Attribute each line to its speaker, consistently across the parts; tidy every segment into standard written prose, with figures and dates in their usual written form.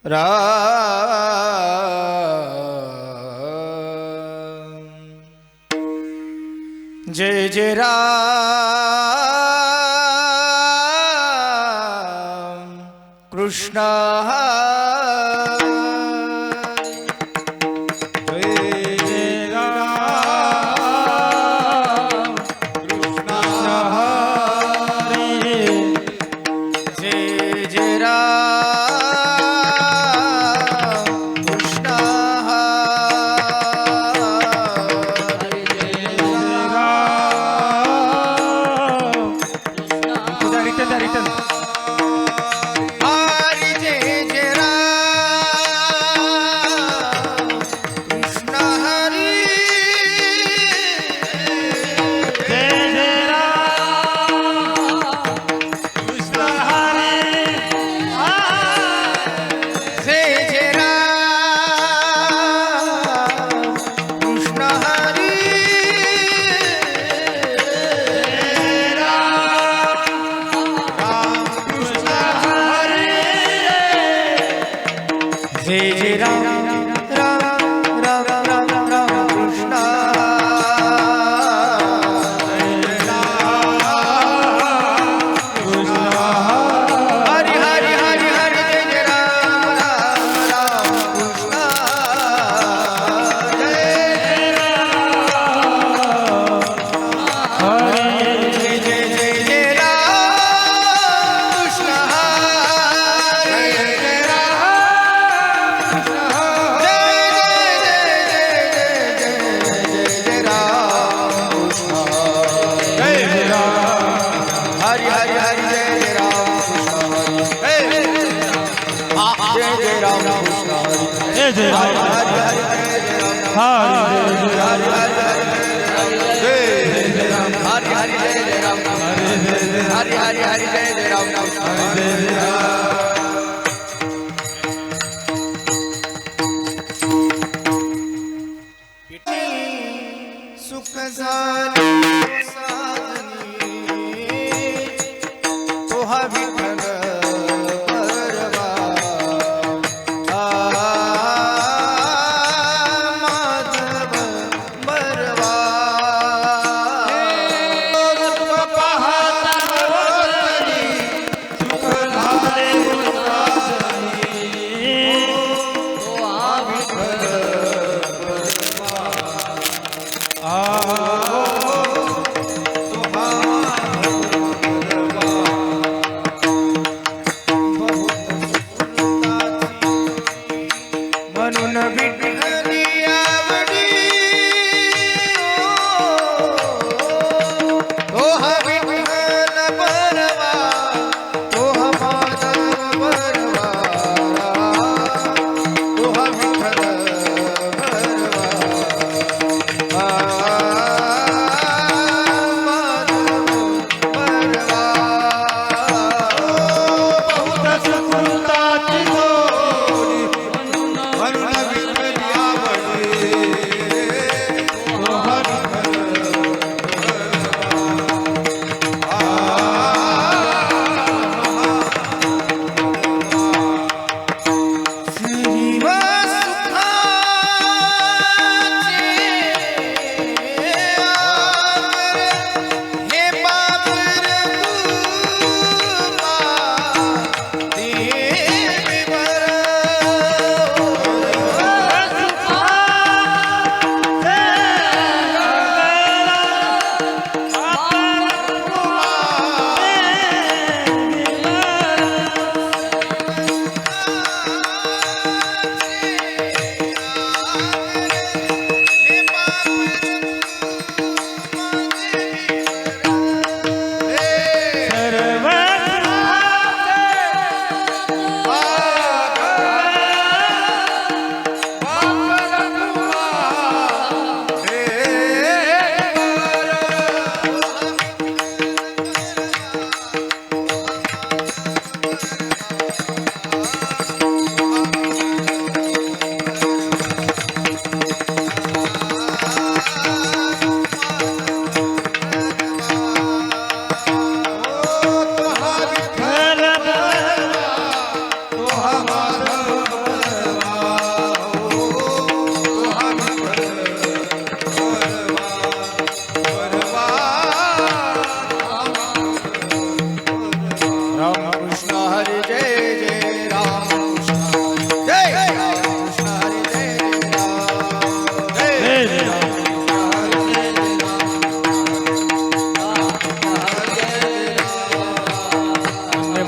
Speaker 1: राम जय जय राम कृष्ण जय जय राम राम राम राम राम कृष्ण हरि हरि हरि हरि जय जय राम राम राम कृष्ण जय जय जय जय राम कृष्ण हरि हरि हरि जय जय राम कृष्ण हरि जय जय राम कृष्ण हरि हरि जय जय राम हरि हरि हरि जय जय राम सुख झाले तोहा विठ्ठल परवा माधव बरवा पाहता होतनी सुख झाले तोहा विठ्ठल परवा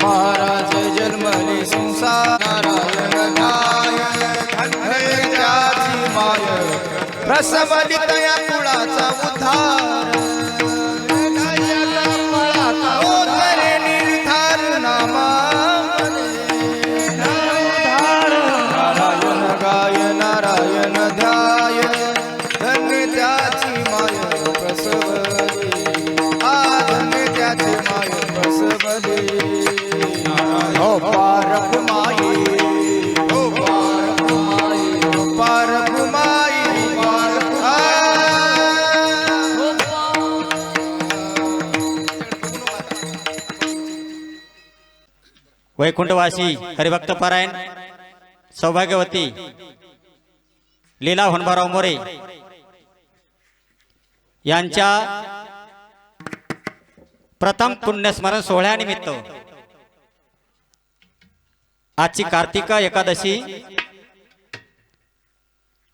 Speaker 1: महाराज जन्मले संसार नारायण ध्याय धन्य त्याची माय प्रसवली तया कुळाचा उद्धार ओ करे निर्धार नारायण गाय नारायण ध्याय धन्य त्याची माय प्रसवली धन्य त्याची माय प्रसवली ओ पारख माई ओ पारख माई ओ पारख माई
Speaker 2: वैकुंठवासी हरिभक्त पारायण सौभाग्यवती लीला होनबाराव मोरे यांच्या प्रथम पुण्यस्मरण सोहळ्यानिमित्त आजची कार्तिक एकादशी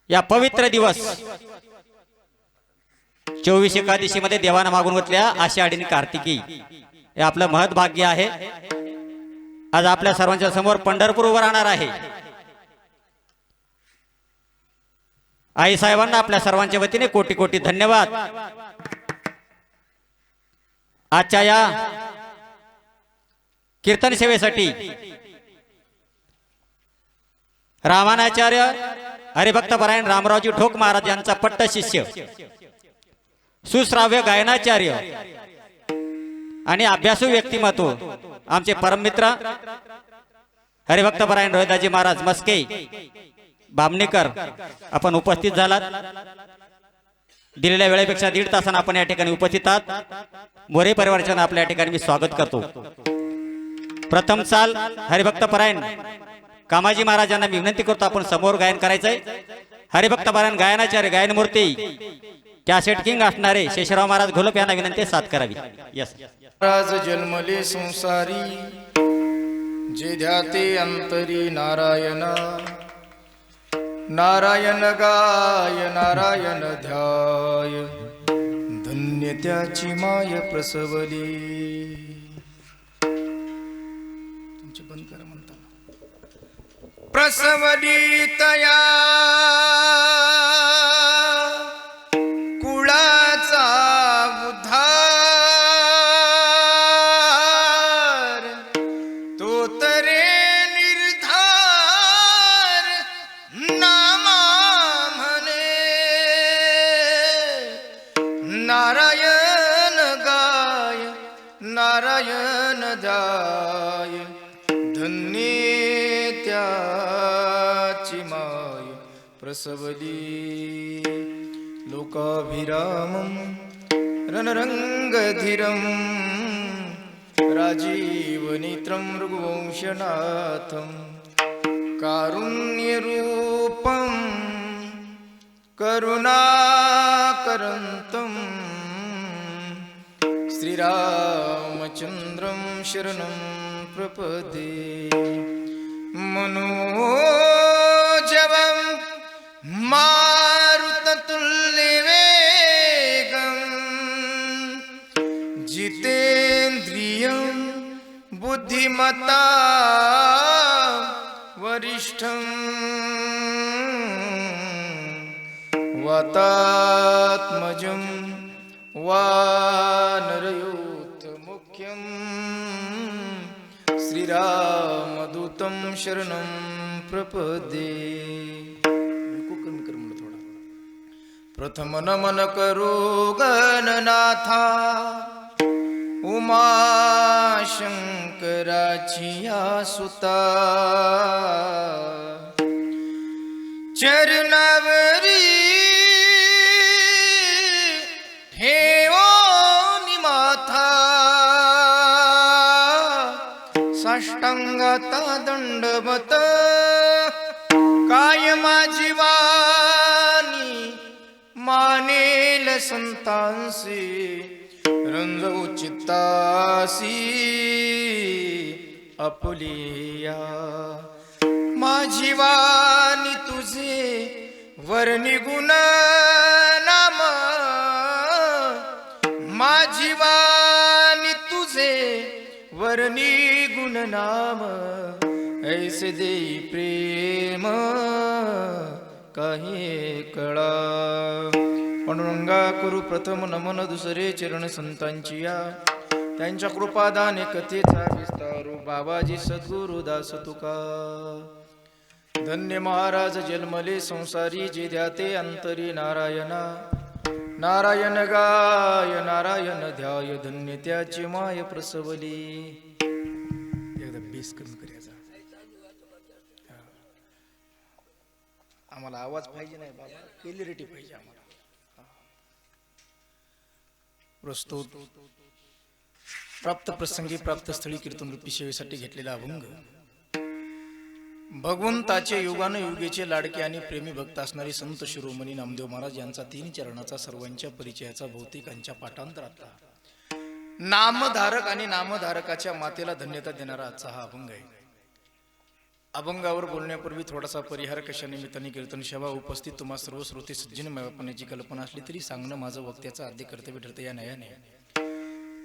Speaker 2: या पवित्र दिवस 24 एकादशी मध्ये देवानं मागून घेतल्या आषाढी कार्तिकी हे आपलं महत् भाग्य आहे। आज आपल्या सर्वांच्या समोर पंढरपूर उभं राहणार आहे। आई साहेबांना आपल्या सर्वांच्या वतीने कोटी कोटी धन्यवाद। आजच्या या कीर्तन सेवेसाठी रामानाचार्य हरिभक्त पारायण रामरावजी ठोक महाराज यांचा पट्ट शिष्य सुश्राव्य गायनाचार्य आणि अभ्यासू व्यक्तिमत्व आमचे परममित्र हरिभक्त पारायण रोहिदाजी महाराज मस्के बामणेकर आपण उपस्थित झालात। दिलेल्या वेळेपेक्षा 1.5 तासांना आपण या ठिकाणी उपस्थित आहात। मोरे परिवाराच्या आपल्या ठिकाणी मी स्वागत करतो। प्रथम साल हरिभक्त पारायण कामाजी महाराजांना मी विनंती करतो आपण समोर गायन करायचंय। हरिभक्त पारायण गायनाचार्य गायनमूर्ती कॅसेट किंग असणारे शेषराव महाराज घोलप यांना विनंती साथ करावी। यस
Speaker 1: राज जन्मले संसारी जे ध्याते अंतरी नारायण नारायण गाय नारायण ध्याय धन्य त्याची माय प्रसवली। तुमचे बंद करा म्हणताना प्रसवली तया कुळाचा उद्धार तो तरे निर्धार नामा म्हणे नारायण गाय नारायण ध्याय धन्य त्याची माय प्रसवली। लोकाभिरामं रणरंगधीरं राजीवनेत्रं रघुवंशनाथं कारुण्यरूपं करुणाकरन्तं श्रीरामचन्द्रं शरणं प्रपदे। मनोजवं मारुततुल्यवेगं जितेन्द्रियं बुद्धिमता वरिष्ठं वातात्मजं वानरयूथमुख्यं श्रीरामदूतं शरणं प्रपदे। प्रथम नमन करो गणनाथा उमाशंकराची सुता चरणावरी ठेवो निमाथा साष्टांगाता दंडवत काय माझी वाणी मानेल संतांसी रंजवू चित्तासी आपुलिया माझी वाणी तुझे वर्णी गुण नाम माझी वाणी तुझे वरनी गुण नाम ऐसे देई प्रेम काही कळा. पांडुरंगा करू प्रथम नमन दुसरे चरण संतांची या. त्यांच्या कृपादाने कथेचा विस्तारू बाबाजी सद्गुरु दास तुका. धन्य महाराज जन्मले संसारी जे द्याते अंतरी नारायणा. नारायण गाय नारायण ध्याय धन्य त्याची माय प्रसवली. एकदा बेस कमी करायचा. आम्हाला आवाज पाहिजे नाही बाबा, क्लिअरिटी पाहिजे आम्हाला. प्रस्तुत प्राप्त प्रसंगी प्राप्त स्थळी कीर्तन रूपी सेवेसाठी घेतलेला अभंग. भगवंताचे युगानुयुगेचे लाडके आणि प्रेमी भक्त असणारे संत शिरोमणी नामदेव महाराज यांचा 3 चरणाचा सर्वांच्या परिचयाचा भौतिकांच्या पाठांतरातला नामधारक आणि नामधारकाच्या मातेला धन्यता देणारा आजचा हा अभंग आहे. अभंगावर बोलण्यापूर्वी थोडासा परिहार कशा निमित्ताने कीर्तन सेवा उपस्थित तुम्हा सर्व श्रोते सज्जन मिळवण्याची कल्पना असली तरी सांगणं माझं वक्त्याचं आद्य कर्तव्य ठरतं. या नयाने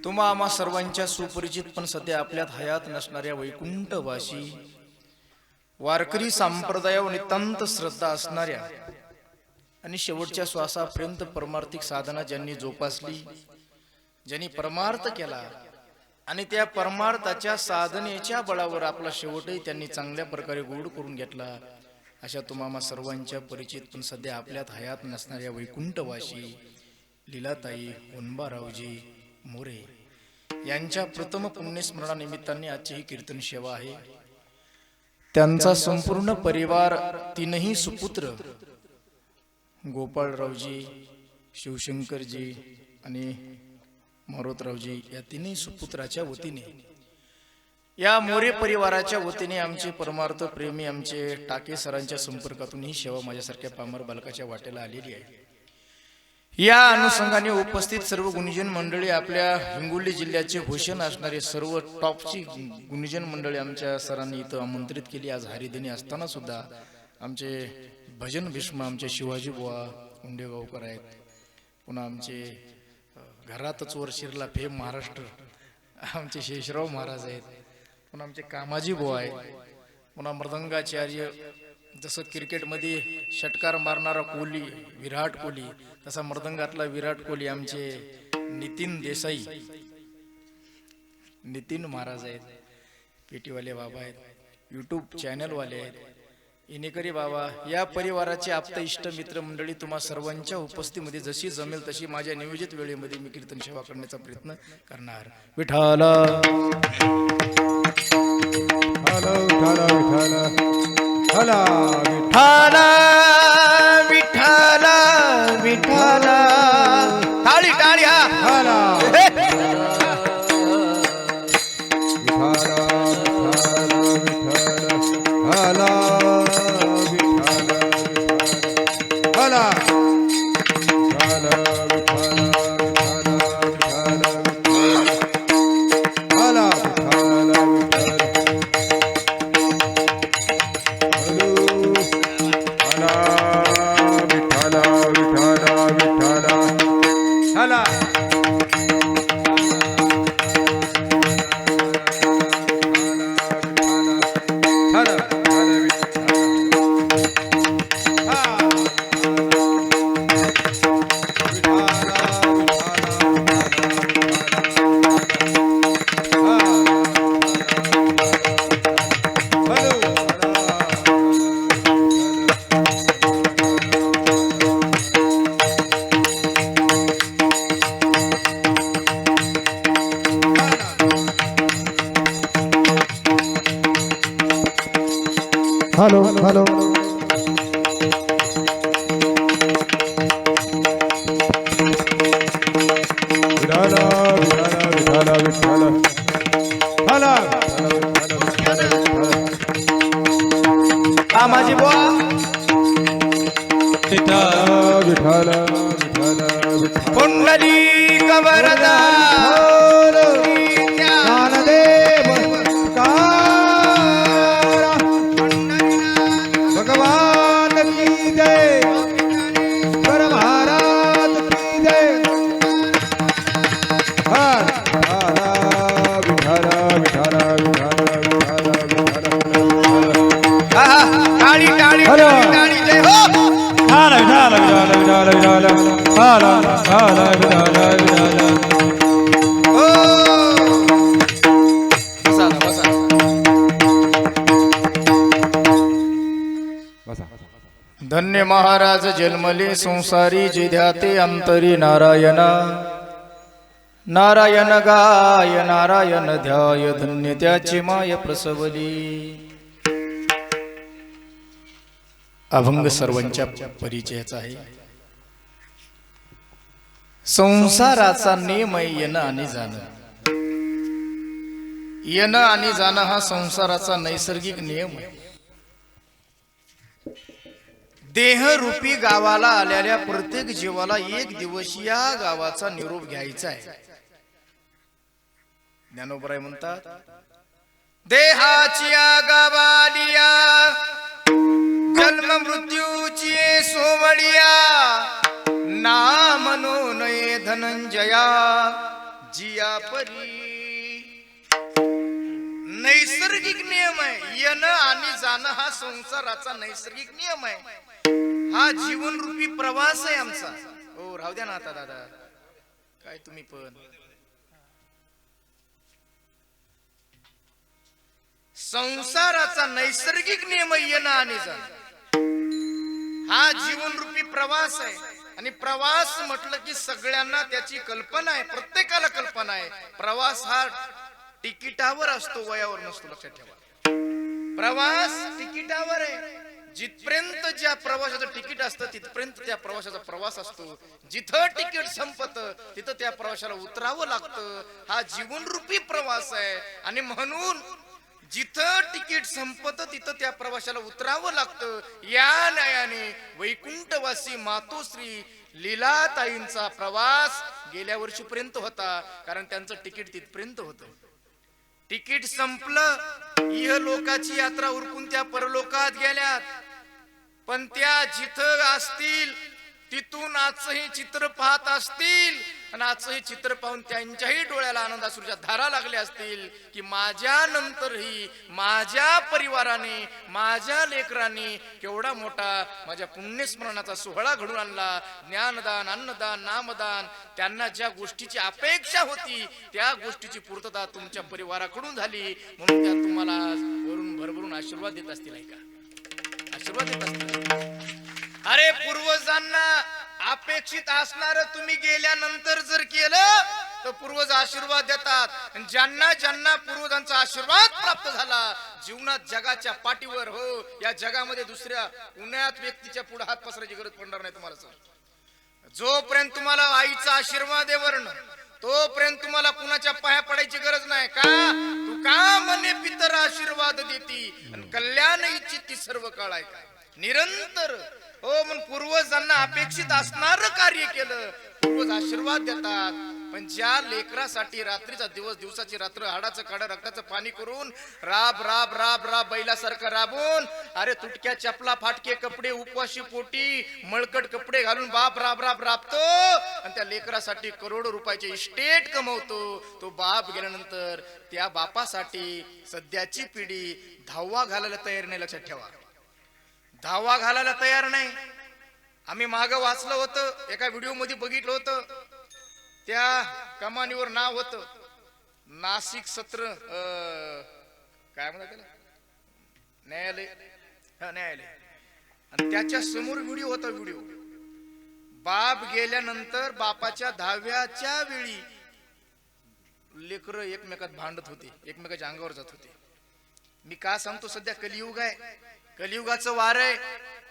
Speaker 1: तुम्हा आम्हा सर्वांच्या सुपरिचित पण सध्या आपल्यात हयात नसणाऱ्या वैकुंठवासी वारकरी संप्रदायावर नितांत श्रद्धा असणाऱ्या आणि शेवटच्या श्वासापर्यंत परमार्थिक साधना ज्यांनी जोपासली, ज्यांनी परमार्थ केला आणि त्या परमार्थाच्या साधनेच्या बळावर आपला शेवटही त्यांनी चांगल्या प्रकारे गोड करून घेतला, अशा तुम्हा सर्वांच्या परिचित पण सध्या आपल्यात हयात नसणाऱ्या वैकुंठवासी लीलाताई हुनबारावजी मोरे यांच्या प्रथम पुण्यस्मरणानिमित्ताने आजची ही कीर्तन सेवा आहे. त्यांचा संपूर्ण परिवार 3ही सुपुत्र गोपाळरावजी, शिवशंकरजी आणि मारोतरावजी या 3ही सुपुत्राच्या वतीने, या मोरे परिवाराच्या वतीने आमचे परमार्थ प्रेमी आमचे टाके सरांच्या संपर्कातून ही सेवा माझ्यासारख्या पामर बालकाच्या वाटेला आलेली आहे. या अनुषंगाने उपस्थित सर्व गुणीजन मंडळी, आपल्या हिंगोली जिल्ह्याचे भूषण असणारे सर्व टॉपची गुणीजन मंडळी आमच्या सरांनी इथं आमंत्रित केली. आज हरिदिनी असताना सुद्धा आमचे भजन भीष्म आमचे शिवाजी बुवा उंडेगावकर आहेत, पुन्हा आमचे घरातच वर शिरला फेम महाराष्ट्र आमचे शेषराव महाराज आहेत, पुन्हा आमचे कामाजी बुवा आहेत, पुन्हा मृदंगाचार्य, जसं क्रिकेटमध्ये षटकार मारणारा कोहली विराट कोहली तसा मृदंगातला विराट कोहली आमचे नितीन देसाई, नितीन महाराज आहेत, पेटीवाले बाबा आहेत, यूट्यूब चॅनलवाले आहेत, इनेकरी बाबा, या परिवाराचे आप्त इष्ट मित्र मंडळी, तुम्हा सर्वांच्या उपस्थितीमध्ये जशी जमेल तशी माझ्या नियोजित वेळेमध्ये मी कीर्तन सेवा करण्याचा प्रयत्न करणार. विठाला
Speaker 3: हला
Speaker 1: विठाला विठाला विठाला. टाळी टाळी हा.
Speaker 3: हला हला हला हॅलो हॅलो विठाला विठाला विठाला विठाला हला
Speaker 1: कामाजी बुवा
Speaker 3: विठाला विठाला विठाला
Speaker 1: पुंडली कवरदा
Speaker 3: ज्ञानदेव भगवान की जय, कर महाराज की जय. हला विठाला
Speaker 1: धन्य महाराज जन्मले संसारी जिध्या ते अंतरी नारायणा नारायण गाय नारायण ध्याय धन्य त्याची माय प्रसवली. अभंग सर्वांच्या परिचयाचा आहे. संसाराचा नियम आहे येणं आणि जाणं. येणं आणि जाणं हा संसाराचा नैसर्गिक नियम आहे. देहरूपी गावाला आलेल्या प्रत्येक जीवाला एक दिवस या गावाचा निरोप घ्यायचा आहे. ज्ञानोबराय म्हणतात, देहाची गावालिया जन्म मृत्यूची सोमडिया ना म्हणू नये धनंजया जिया परी. नैसर्गिक नियम आहे. येणं आणि जाणं हा संसाराचा नैसर्गिक नियम आहे. हा जीवन रूपी प्रवास आहे आमचा. हो राहू द्या ना आता दादा, काय तुम्ही पण. संसाराचा नैसर्गिक नियम येणं आणि जाणं हा जीवन रूपी प्रवास आहे. आणि प्रवास म्हटलं की सगळ्यांना त्याची कल्पना आहे. प्रत्येकाला कल्पना आहे. प्रवास हा तिकिटावर असतो, वयावर नसतो. लक्षात ठेवा, प्रवास तिकिटावर आहे. जिथपर्यंत ज्या प्रवासाचं तिकीट असतं तिथपर्यंत त्या प्रवासाचा प्रवास असतो. जिथं तिकीट संपतं तिथं त्या प्रवासाला उतरावं लागतं. हा जीवनरूपी प्रवास आहे. आणि म्हणून जिथं तिकीट संपतं तिथं त्या प्रवासाला उतरावं लागतं. या न्यायाने वैकुंठवासी मातोश्री लीलाताईंचा प्रवास गेल्या वर्षीपर्यंत होता, कारण त्यांचं तिकीट तिथपर्यंत होतं. तिकीट संपलं, इह लोकाची यात्रा उरकून त्या परलोकात गेल्यात. पण त्या जिथं असतील तिथून आजही चित्र पाहत असतील. आणि आजही चित्र पाहून त्यांच्याही डोळ्याला आनंदाश्रूच्या धारा लागल्या असतील की माझ्या नंतरही माझ्या परिवाराने माझ्या लेकरांनी केवढा मोठा माझ्या पुण्यस्मरणाचा सोहळा घडून आणला. ज्ञानदान, अन्नदान, नामदान. त्यांना ज्या गोष्टीची अपेक्षा होती त्या गोष्टीची पूर्तता तुमच्या परिवाराकडून झाली. म्हणून त्या तुम्हाला वरून भरभरून आशीर्वाद देत असतील. ऐका, आशीर्वाद देत असतील. अरे पूर्वजांना अपेक्षित असणार तुम्ही गेल्यानंतर जर केलं तर पूर्वज आशीर्वाद देतात. ज्यांना ज्यांना पूर्वजांचा आशीर्वाद प्राप्त झाला जीवनात जगाच्या पाठीवर, हो या जगामध्ये दुसऱ्या उन्हाळ्यात व्यक्तीच्या पुढे हात पसरायची गरज पडणार नाही तुम्हाला. जोपर्यंत तुम्हाला आईचा आशीर्वाद आहे वर्ण, तोपर्यंत तुम्हाला कुणाच्या पाया पडायची गरज नाही. का तू का म्हणे पितर आशीर्वाद देती आणि कल्याण इच्छिती सर्व काळ. आहे का निरंतर. हो म्हणून पूर्वजांना अपेक्षित असणार कार्य केलं पूर्वज आशीर्वाद देतात. पण ज्या लेकरासाठी रात्रीचा दिवस दिवसाची रात्र हाडाचं काढा रक्ताचं पाणी करून राब राब राब राब बैलासारखं राबून, अरे तुटक्या चपला फाटके कपडे उपवाशी पोटी मळकट कपडे घालून बाप राब राब राबतो आणि त्या लेकरासाठी करोडो रुपयाचे इस्टेट कमवतो. तो बाप गेल्यानंतर त्या बापासाठी सध्याची पिढी धावा घालायला तयार नाही. लक्षात ठेवा, धावा घालायला तयार नाही. आम्ही माग वाचलं होतं, एका व्हिडिओ मध्ये बघितलं होतं. त्या कमानीवर नाव होतं नाशिक सत्र काय म्हणतात त्याला, न्यायालय. न्यायालय. आणि त्याच्या समोर व्हिडिओ होता. व्हिडिओ बाप गेल्यानंतर बापाच्या दहाव्याच्या वेळी लेकर एकमेकात भांडत होते, एकमेकाच्या अंगावर जात होते. मी का सांगतो, सध्या कलियुग आहे, कलियुगाचं वार आहे.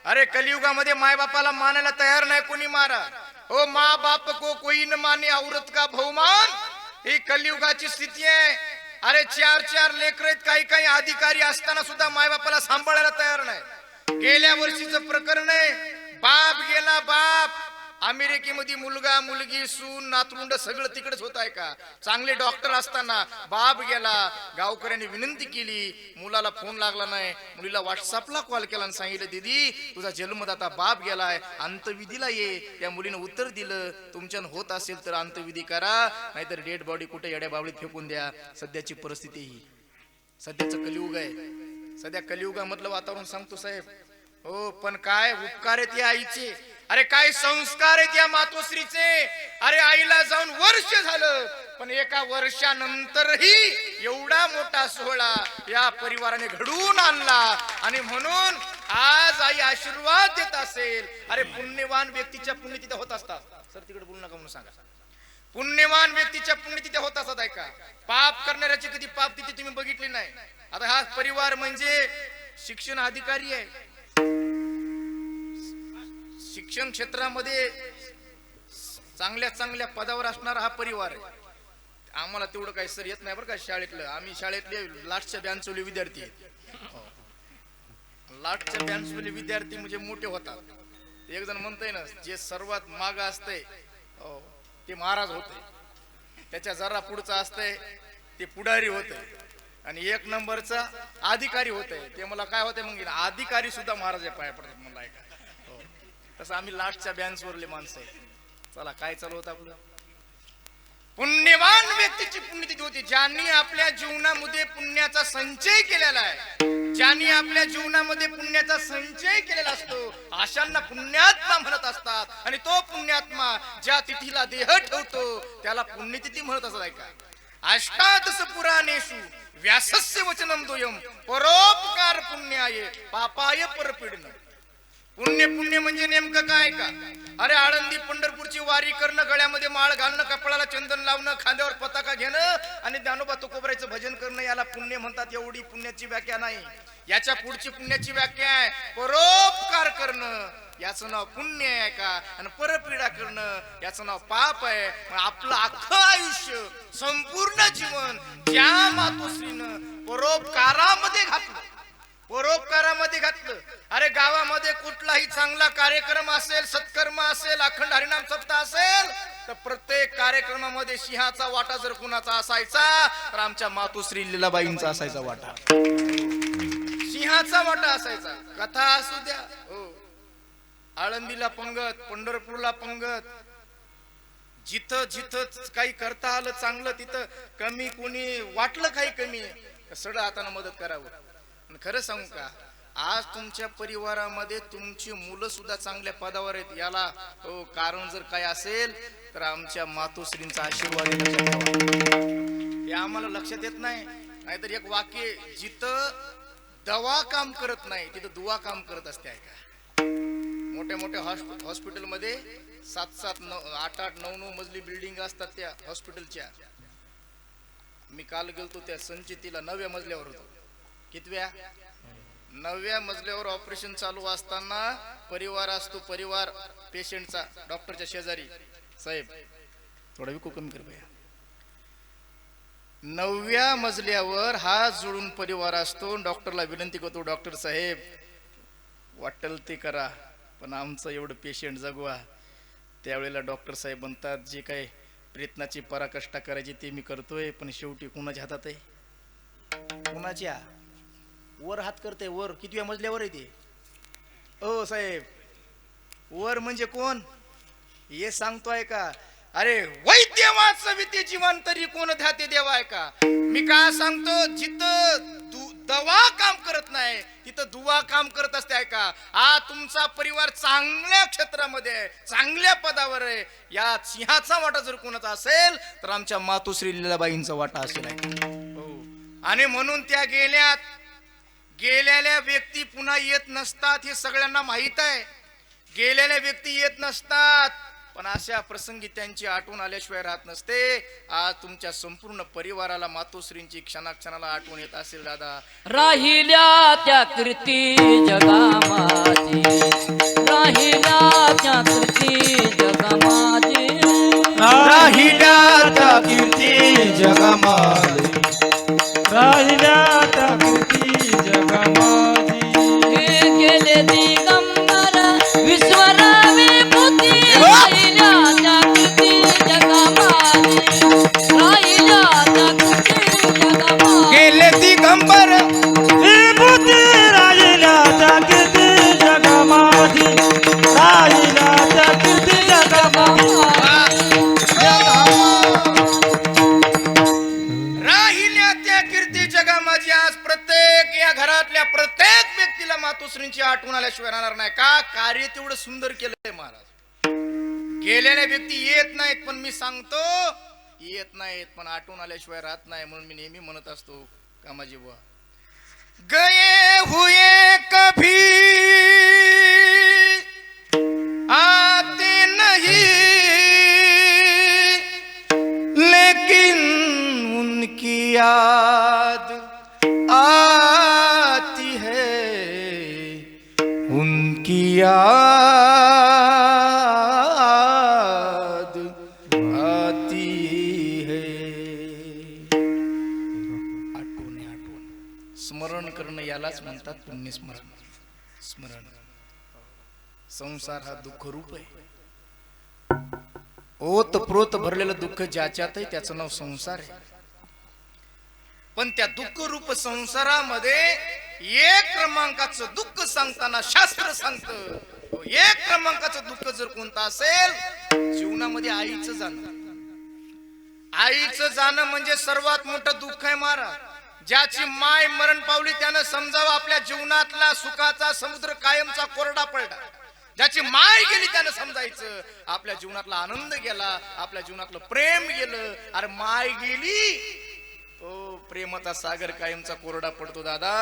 Speaker 1: अरे कलियुगामध्ये माय बापाला मानायला तयार नाही कोणी. मारा ओ माँ बाप को कोई न माने औरत का बहुमान. ही कलियुगाची स्थिती आहे. अरे चार चार लेकर आहेत, काही काही अधिकारी असताना सुद्धा माय बापाला सांभाळायला तयार नाही. गेल्या वर्षीचं प्रकरण आहे. बाप गेला, बाप अमेरिकेमध्ये मुलगा मुलगी सून नातरुंड सगळं तिकडेच होत आहे. का चांगले डॉक्टर असताना बाप गेला. गावकऱ्यांनी विनंती केली, मुलाला फोन लागला नाही. मुलीला व्हॉट्सअपला कॉल केला आणि सांगितलं दीदी तुझा जन्मदाता बाप गेलाय, अंतविधीला ये. त्या मुलीनं उत्तर दिलं, तुमच्यान होत असेल तर अंतविधी करा, नाहीतर डेड बॉडी कुठे येड्या बावळीत फेकून द्या. सध्याची परिस्थिती ही, सध्याचं कलियुग आहे. सध्या कलियुगामधलं वातावरण सांगतो साहेब. हो पण काय उपकार आहेत या आईचे, अरे काय संस्कार आहेत या मातोश्रीचे. अरे आईला जाऊन वर्ष झालं, पण एका वर्षानंतरही एवढा मोठा सोहळा या परिवाराने घडवून आणला. आणि म्हणून आज आई आशीर्वाद देत असेल, अरे पुण्यवान व्यक्तीच्या पुण्यतिथ्या होत असतात. सर तिकडे बोलू नका म्हणून सांगा. पुण्यवान व्यक्तीच्या पुण्यतिथ्या होत असतात. ऐका, पाप करणाऱ्याची कधी पाप तिथी तुम्ही बघितली नाही. आता हा परिवार म्हणजे शिक्षण अधिकारी आहे, शिक्षण क्षेत्रामध्ये चांगल्या चांगल्या पदावर असणारा हा परिवार आहे. आम्हाला तेवढं काही सर येत नाही बरं का शाळेतलं. आम्ही शाळेतले लास्टच्या बँचवले विद्यार्थी आहेत. लास्टच्या बँचवले विद्यार्थी म्हणजे मोठे होतात. एक जण म्हणतोय ना, जे सर्वात माग असतंय ते महाराज होते, त्याच्या जरा पुढचा असतंय ते पुढारी होते, आणि एक नंबरचा अधिकारी होते. ते मला काय होते मग, अधिकारी सुद्धा महाराज पाया पडतात मला. ऐका, तसं आम्ही लास्टच्या बँचवरले माणसं आहे. चला, काय चालू होतं आपलं. पुण्यवान व्यक्तीची पुण्यतिथी होती, ज्यांनी आपल्या जीवनामध्ये पुण्याचा संचय केलेला आहे. ज्यांनी आपल्या जीवनामध्ये पुण्याचा संचय केलेला असतो, अशांना पुण्यात्मा म्हणत असतात. आणि तो पुण्यात्मा ज्या तिथीला देह ठेवतो त्याला पुण्यतिथी म्हणत असतात. ऐका, अष्टादश पुराणेषु व्यासस्य वचनम दोयम परोपकार पुण्याय पापाय परपीडन. पुण्य पुण्य म्हणजे नेमकं काय का? अरे आळंदी पंढरपूरची वारी करणं, गळ्यामध्ये माळ घालणं, कपाळाला चंदन लावणं, खांद्यावर पताका घेणं आणि ज्ञानोबा तुकोबाराचं भजन करणं, याला पुण्य म्हणतात. एवढी पुण्याची व्याख्या नाही. याच्या पुढची पुण्याची व्याख्या आहे परोपकार करणं, याचं नाव पुण्य आहे का? आणि परपीडा करणं याचं नाव पाप आहे. आपलं अख्खं आयुष्य, संपूर्ण जीवन ज्या मातोश्रीनं परोपकारामध्ये घातलं, परोपकारामध्ये घातलं. अरे गावामध्ये कुठलाही चांगला कार्यक्रम असेल, सत्कर्म असेल, अखंड हरिनाम सप्ताह असेल, तर प्रत्येक कार्यक्रमामध्ये सिंहाचा वाटा जर कुणाचा असायचा तर आमच्या मातोश्री लीलाबाईंचा असायचा वाटा. सिंहाचा वाटा असायचा. कथा असू द्या, हो, आळंदीला पंगत, पंढरपूरला पंगत, जिथं जिथं काही करता आलं चांगलं, तिथं कमी कोणी वाटलं काही कमी, सड हाताने मदत करावं. खरं सांगू का, आज तुमच्या परिवारामध्ये तुमची मुलं सुद्धा चांगल्या पदावर आहेत. याला कारण जर काय असेल तर आमच्या मातोश्रींचा आशीर्वाद आहे. हे आम्हाला लक्षात येत नाही. नाहीतर एक वाक्य, जिथं दवा काम करत नाही तिथं दुवा काम करत असते. ऐका, मोठ्या मोठ्या हॉस्पिटलमध्ये 7-7, 8-8, 9-9 मजली बिल्डिंग असतात त्या हॉस्पिटलच्या. मी काल गेलतो त्या संचितीला, 9व्या मजल्यावर होतो. कितव्या? 9व्या मजल्यावर ऑपरेशन चालू असताना परिवार असतो, परिवार पेशंटचा, डॉक्टरच्या शेजारी. साहेब थोडा विको कमी कर भैया. 9व्या मजल्यावर हात जोडून परिवार असतो. डॉक्टरला विनंती करतो, डॉक्टर साहेब वाटेल ते करा पण आमचं एवढं पेशंट जगवा. त्यावेळेला डॉक्टर साहेब म्हणतात, जे काय प्रयत्नाची पराकाष्ठा करायची ते मी करतोय, पण शेवटी कुणाच्या हातात आहे? कुणाच्या? वर हात करते, वर. कितव्या मजल्यावर आहे ते? ओ साहेब, वर म्हणजे कोण हे सांगतोय का? अरे वैद्यवाच विद्ये जीवन तरी कोण ध्याते देवा. आहे का? मी काय सांगतो, जिथं दवा काम करत नाही तिथं दुवा काम करत असते. आहे का? हा तुमचा परिवार चांगल्या क्षेत्रामध्ये आहे, चांगल्या पदावर आहे. या सिंहाचा वाटा जर कोणाचा असेल तर आमच्या मातोश्री लीलाबाईंचा वाटा असेल. आणि म्हणून त्या गेलेल्या व्यक्ती पुन्हा येत नसतात, हे सगळ्यांना माहित आहे. गेलेल्या व्यक्ती येत नसतात, पण अशा प्रसंगी त्यांची आठवण आल्याशिवाय राहत नसते. आज तुमच्या संपूर्ण परिवाराला मातोश्रींची क्षणाक्षणाला आठवण येत असेल दादा.
Speaker 4: राहिल्या त्या कीर्ती जगामाजी, राहिल्या त्या कीर्ती जगामाजी,
Speaker 1: राहिल्या त्या कीर्ती जगामाजी,
Speaker 3: राहिल्या त्या कीर्ती जगामाजी.
Speaker 4: हे गेले दिगंबर विश्वरा विभूती, राहिल्या त्या कीर्ती जगामाजी, राहिल्या त्या कीर्ती जगामाजी.
Speaker 1: गेले दिगंबर
Speaker 3: विभूती, राहिल्या त्या कीर्ती जगामाजी, राहिल्या त्या कीर्ती जगामाजी.
Speaker 1: राहिल्या त्या कीर्ती जगामाजी. आज प्रत्येक या घरातल्या प्रत्येक व्यक्तीला मातोश्रींची आठवण आल्याशिवाय राहणार नाही. का? कार्य तेवढं सुंदर केलंय महाराज. गेलेल्या व्यक्ती येत नाहीत, पण मी सांगतो येत नाहीत, पण आठवण आल्याशिवाय राहत नाही. म्हणून मी नेहमी म्हणत असतो, कामाजी बुवा, गए हुए कभी याद आती है, उनकी याद आती है. आठवण आहे, आठवण. स्मरण करणं यालाच म्हणतात पुण्यस्मरण. स्मरण. संसार हा दुःख रूप आहे. ओतप्रोत भरलेलं दुःख ज्याच्यातही त्याचं नाव संसार आहे. पण त्या दुःख रूप संसारामध्ये एक क्रमांकाचं दुःख सांगताना शास्त्र सांगतं, एक क्रमांकाचं दुःख जर कोणतं असेल, जीवनामध्ये आईचं जाणं. आईचं जाणं म्हणजे सर्वात मोठं दुःख आहे महाराज. ज्याची माय मरण पावली त्यानं समजावं आपल्या जीवनातला सुखाचा समुद्र कायमचा कोरडा पडला. ज्याची माय गेली त्यानं समजायचं आपल्या जीवनातला आनंद गेला, आपल्या जीवनातलं प्रेम गेलं. अरे माय गेली तो प्रेमाचा सागर कायमचा कोरडा पडतो. दादा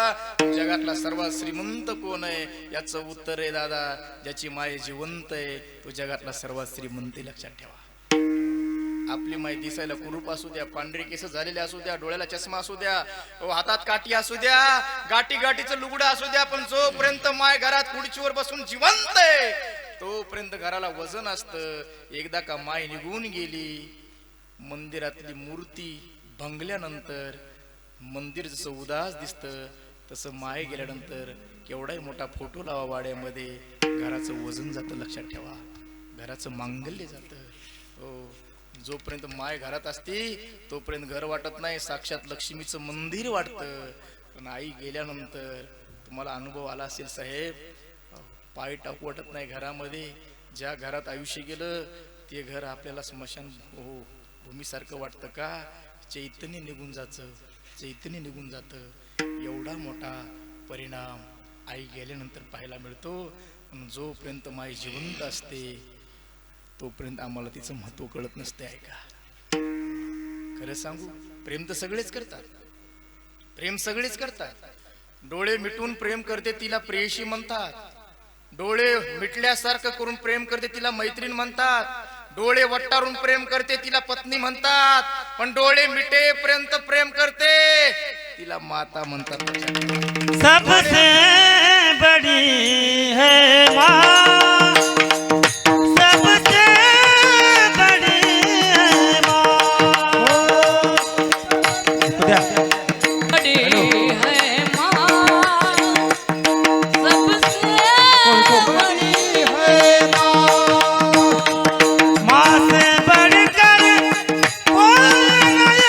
Speaker 1: जगातला सर्वात श्रीमंत कोण आहे याचं उत्तर आहे दादा, ज्याची माय जिवंत आहे तो जगातला सर्वात श्रीमंत. लक्षात ठेवा. आपली माय दिसायला कुरूप असू द्या, पांढरे केस झालेले असू द्या, डोळ्याला चष्मा असू द्या, हातात काठी असू द्या, गाठी गाठीचं लुगडं असू द्या, पण जोपर्यंत माय घरात खुर्चीवर बसून जिवंत आहे तोपर्यंत घराला वजन असतं. एकदा का माय निघून गेली, मंदिरातली मूर्ती भंगल्यानंतर मंदिर जसं उदास दिसतं तसं माय गेल्यानंतर केवढाही मोठा फोटो लावा वाड्यामध्ये, घराचं वजन जातं. लक्षात ठेवा. घराचं मांगल्य जातं. हो, जोपर्यंत माय घरात असते तोपर्यंत घर वाटत नाही, साक्षात लक्ष्मीचं मंदिर वाटतं. पण आई गेल्यानंतर तुम्हाला अनुभव आला असेल साहेब, पाय टाकू वाटत नाही घरामध्ये. ज्या घरात आयुष्य गेलं ते घर आपल्याला स्मशान हो भूमीसारखं वाटतं का? चैतन्य निघून जातं, चैतन्य निघून जातं. एवढा मोठा परिणाम आई गेल्यानंतर पाहायला मिळतो. पण जोपर्यंत माय जिवंत असते तोपर्यंत आम्हाला तिचं महत्व कळत नसते. ऐका, खरं सांगू, प्रेम तर सगळेच करतात, प्रेम सगळेच करतात. डोळे मिटून प्रेम करते तिला प्रेयशी म्हणतात. डोळे मिटल्यासारखं करून प्रेम करते तिला मैत्रीण म्हणतात. डोळे वट्टारून प्रेम करते तिला पत्नी म्हणतात. पण डोळे मिटेपर्यंत प्रेम करते तिला माता म्हणतात.
Speaker 3: सबसे बड़ी है माँ, सबसे बड़ी है माँ.
Speaker 4: बड़ी है माँ, सबसे बड़ी है
Speaker 3: माँ से बढ़कर कोई नहीं,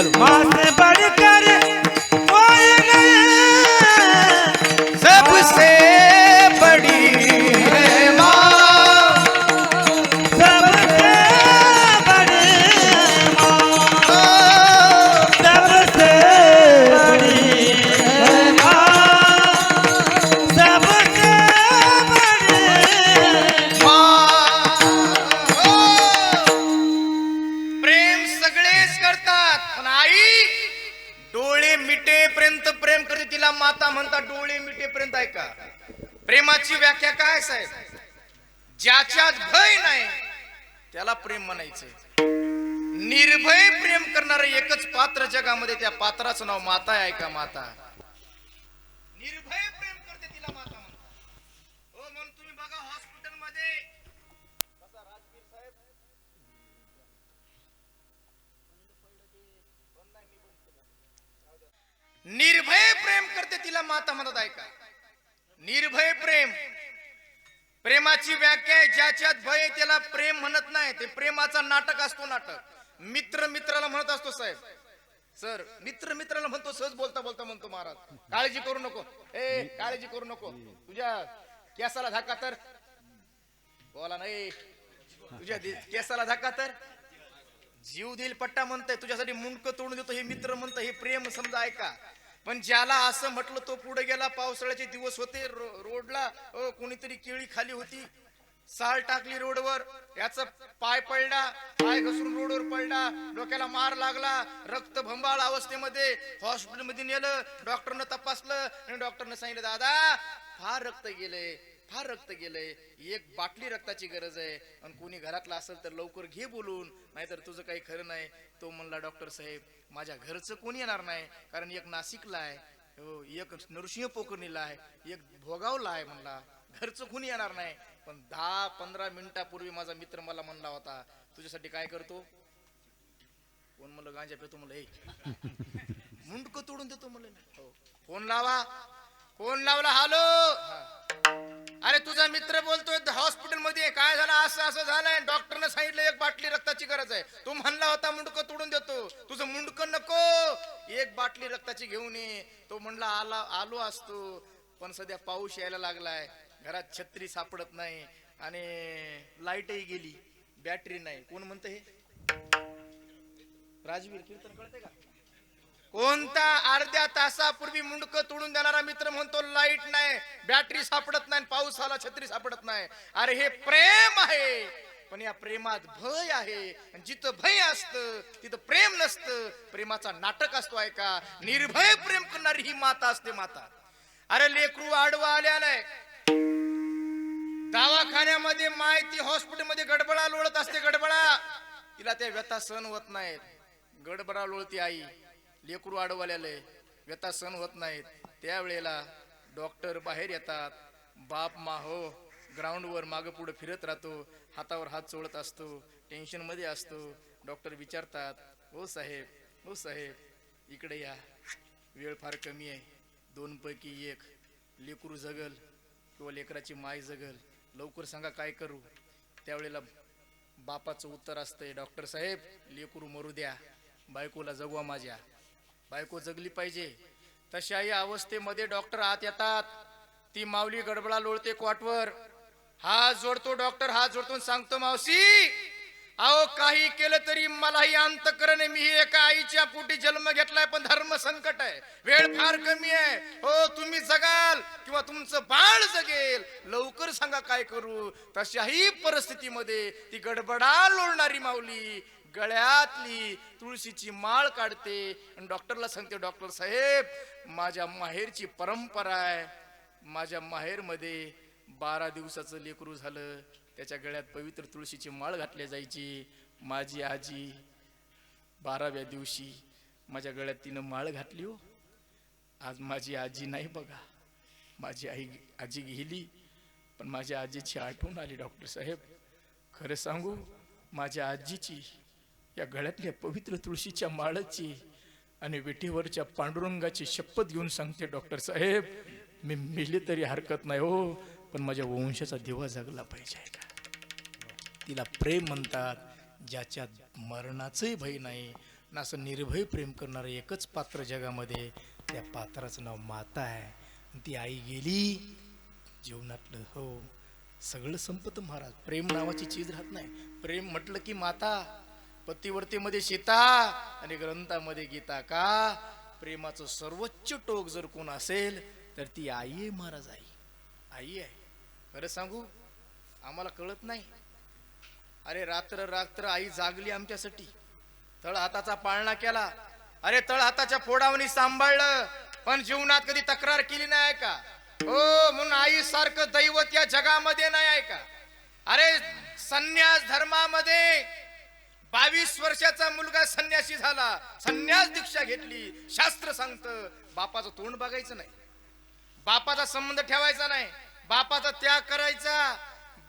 Speaker 3: माँ से बढ़कर कोई नहीं.
Speaker 1: सबसे बड़ी है माँ,
Speaker 3: सबसे बड़ी माँ, सबसे बड़ी है माँ, सबसे बड़ी
Speaker 1: प्रेम सगळेच करतात. पण आई डोळे मिटेपर्यंत प्रेम करते तिला माता म्हणतात. डोळे मिटेपर्यंत. ऐका, प्रेमाची व्याख्या काय साहेब? ज्याच्यात भय नाही त्याला प्रेम म्हणायचं. निर्भय प्रेम करणारं एकच पात्र जगामध्ये, त्या पात्राचं नाव माता आहे. ऐका, माता निर्भय प्रेम करते तिला माता म्हणतात. हो, म्हणून तुम्ही बघा हॉस्पिटलमध्ये निर्भय प्रेम करते तिला माता म्हणतात. ऐका, निर्भय प्रेम. प्रेमाची व्याख्या आहे ज्याच्यात भय त्याला प्रेम म्हणत नाही. ते प्रेमाचा नाटक असतो. नाटक मित्र मित्राला म्हणत असतो. साहेब सर, मित्र मित्राला म्हणतो. सहज बोलता बोलता म्हणतो, महाराज काळजी करू नको, ए काळजी करू नको, तुझ्या केसाला धक्का तर बोला नाही, तुझ्या केसाला धक्का तर जीव देईल पट्टा म्हणताय, तुझ्यासाठी मुंडक तोडून देतो हे मित्र म्हणतं. हे प्रेम समजा. ऐका, पण ज्याला असं म्हटलं तो पुढे गेला. पावसाळ्याचे दिवस होते, रोडला कोणीतरी केळी खाली होती, साल टाकली रोडवर, याचा पाय पडला, पाय घसरून रोडवर पडला, डोक्याला मार लागला, रक्त भंबाळ अवस्थेमध्ये हॉस्पिटल मध्ये नेलं. डॉक्टरनं तपासलं आणि डॉक्टरनं सांगितलं, दादा फार रक्त गेले, फार रक्त गेलंय, एक बाटली रक्ताची गरज आहे, आणि कोणी घरातला असेल तर लवकर घे बोलून, नाहीतर तुझं काही खरं नाही. तो म्हणला, डॉक्टर साहेब माझ्या घरचं कोणी येणार नाही, कारण एक नाशिकला आहे, हो, एक नरसिंह पोखरणीला आहे, एक भोगावला आहे. म्हणला घरचं कोणी येणार नाही. पण 10-15 मिनिटापूर्वी माझा मित्र मला म्हणला होता, तुझ्यासाठी काय करतो. कोण म्हणलं, गांजा पितो. म्हणलं हे मुंडक तोडून देतो. म्हणलं हो. फोन लावा. फोन लावला. हॅलो. अरे तुझा मित्र बोलतोय हॉस्पिटल मध्ये, काय झालं, असं असं झालंय, डॉक्टरने सांगितलं एक बाटली रक्ताची गरज आहे. तू म्हणला होता मुंडक तोडून देतो. तुझं मुंडक नको, एक बाटली रक्ताची घेऊन ये. तो म्हणला आलो असतो, पण सध्या पाऊस यायला लागलाय, घरात छत्री सापडत नाही, आणि लाईटही गेली, बॅटरी नाही. कोण म्हणतं हे? राजवीर कीर्तन कळते का? कोणता अर्ध्या तासापूर्वी मुंडक तोडून देणारा मित्र म्हणतो लाईट नाही, बॅटरी सापडत नाही, पाऊस आला, छत्री सापडत नाही. अरे हे प्रेम आहे, पण या प्रेमात भय आहे, आणि जिथं भय असतं तिथं प्रेम नसतं. प्रेमाचा नाटक असतो. आहे का? निर्भय प्रेम करणारी ही माता असते, माता. अरे लेकरू आडवा आल्यालाय, दवाखान्यामध्ये माहिती हॉस्पिटलमध्ये गडबडा लोळत असते, गडबडा. तिला त्या व्यथा सहन होत नाहीत, गडबडा लोळती आई. लेकरू आडवाल्याले व्यथा सहन होत नाहीत. त्यावेळेला डॉक्टर बाहेर येतात. बाप माहो ग्राउंडवर मागं पुढे फिरत राहतो, हातावर हात चोळत असतो, टेन्शन मध्ये असतो. डॉक्टर विचारतात, हो साहेब, हो साहेब, इकडे या, वेळ फार कमी आहे, 2 पैकी 1 लेकरू जगल किंवा लेकराची माय जगल, लवकर सांगा काय करू. त्यावेळेला बापाचं उत्तर असतंय, डॉक्टर साहेब लेकरू मरू द्या, बायकोला जगवा माझ्या, बायको जगली पाहिजे. तशाही अवस्थेमध्ये डॉक्टर आत येतात. ती माऊली गडबडा लोळते क्वाटवर, हात जोडतो डॉक्टर, हात जोडतो सांगतो, मावशी अहो काही केलं तरी मलाही अंतकरण आहे, मी एका आईच्या पोटी जन्म घेतलाय, पण धर्म संकट आहे, वेळ फार कमी आहे, हो तुम्ही जगाल किंवा तुमचं बाळ जगेल, लवकर सांगा काय करू. तशाही परिस्थितीमध्ये ती गडबडा लोळणारी माऊली गळ्यातली तुळशीची माळ काढते आणि डॉक्टरला सांगते, डॉक्टर साहेब माझ्या माहेरची परंपरा आहे, माझ्या माहेरमध्ये 12 दिवसाचं लेकरू झालं, त्याच्या गळ्यात पवित्र तुळशीची माळ घातली जायची. माझी आजी 12व्या दिवशी माझ्या गळ्यात तिनं माळ घातली. हो आज माझी आजी नाही बघा, माझी आजी गेली, पण माझ्या आजीची आठवण आली. डॉक्टर साहेब खरं सांगू, माझ्या आजीची या गळ्यातल्या पवित्र तुळशीच्या माळाची आणि विठीवरच्या पांडुरंगाची शपथ घेऊन सांगते, डॉक्टर साहेब मी मेले तरी हरकत नाही हो, पण माझ्या वंशाचा दिवा जगला पाहिजे. का तिला प्रेम म्हणतात, ज्याच्यात मरणाचंही भय नाही ना. असं निर्भय प्रेम करणारं एकच पात्र जगामध्ये, त्या पात्राचं नाव माता आहे. ती आई गेली जीवनातलं, हो सगळं संपत महाराज. प्रेम नावाची चीज राहत नाही. प्रेम म्हटलं की माता, पतिवर्तेमध्ये सीता आणि ग्रंथामध्ये गीता. का प्रेमाचं सर्वोच्च टोक जर कोण असेल तर ती आई आहे महाराज. आई आहे. खरं सांगू आम्हाला कळत नाही. अरे रात्र रात्र आई जागली आमच्यासाठी, तळ हाताचा पाळणा केला, अरे तळ हाताच्या फोडावणी सांभाळलं, पण जीवनात कधी तक्रार केली नाही का हो. म्हणून आई सारखं दैवत या जगामध्ये नाही आहे का. अरे संन्यास धर्मामध्ये 22 वर्षाचा मुलगा संन्यासी झाला, संन्यास दीक्षा घेतली. शास्त्र सांगतं बापाचं तोंड बघायचं नाही, बापाचा संबंध ठेवायचा नाही, बापाचा त्याग करायचा.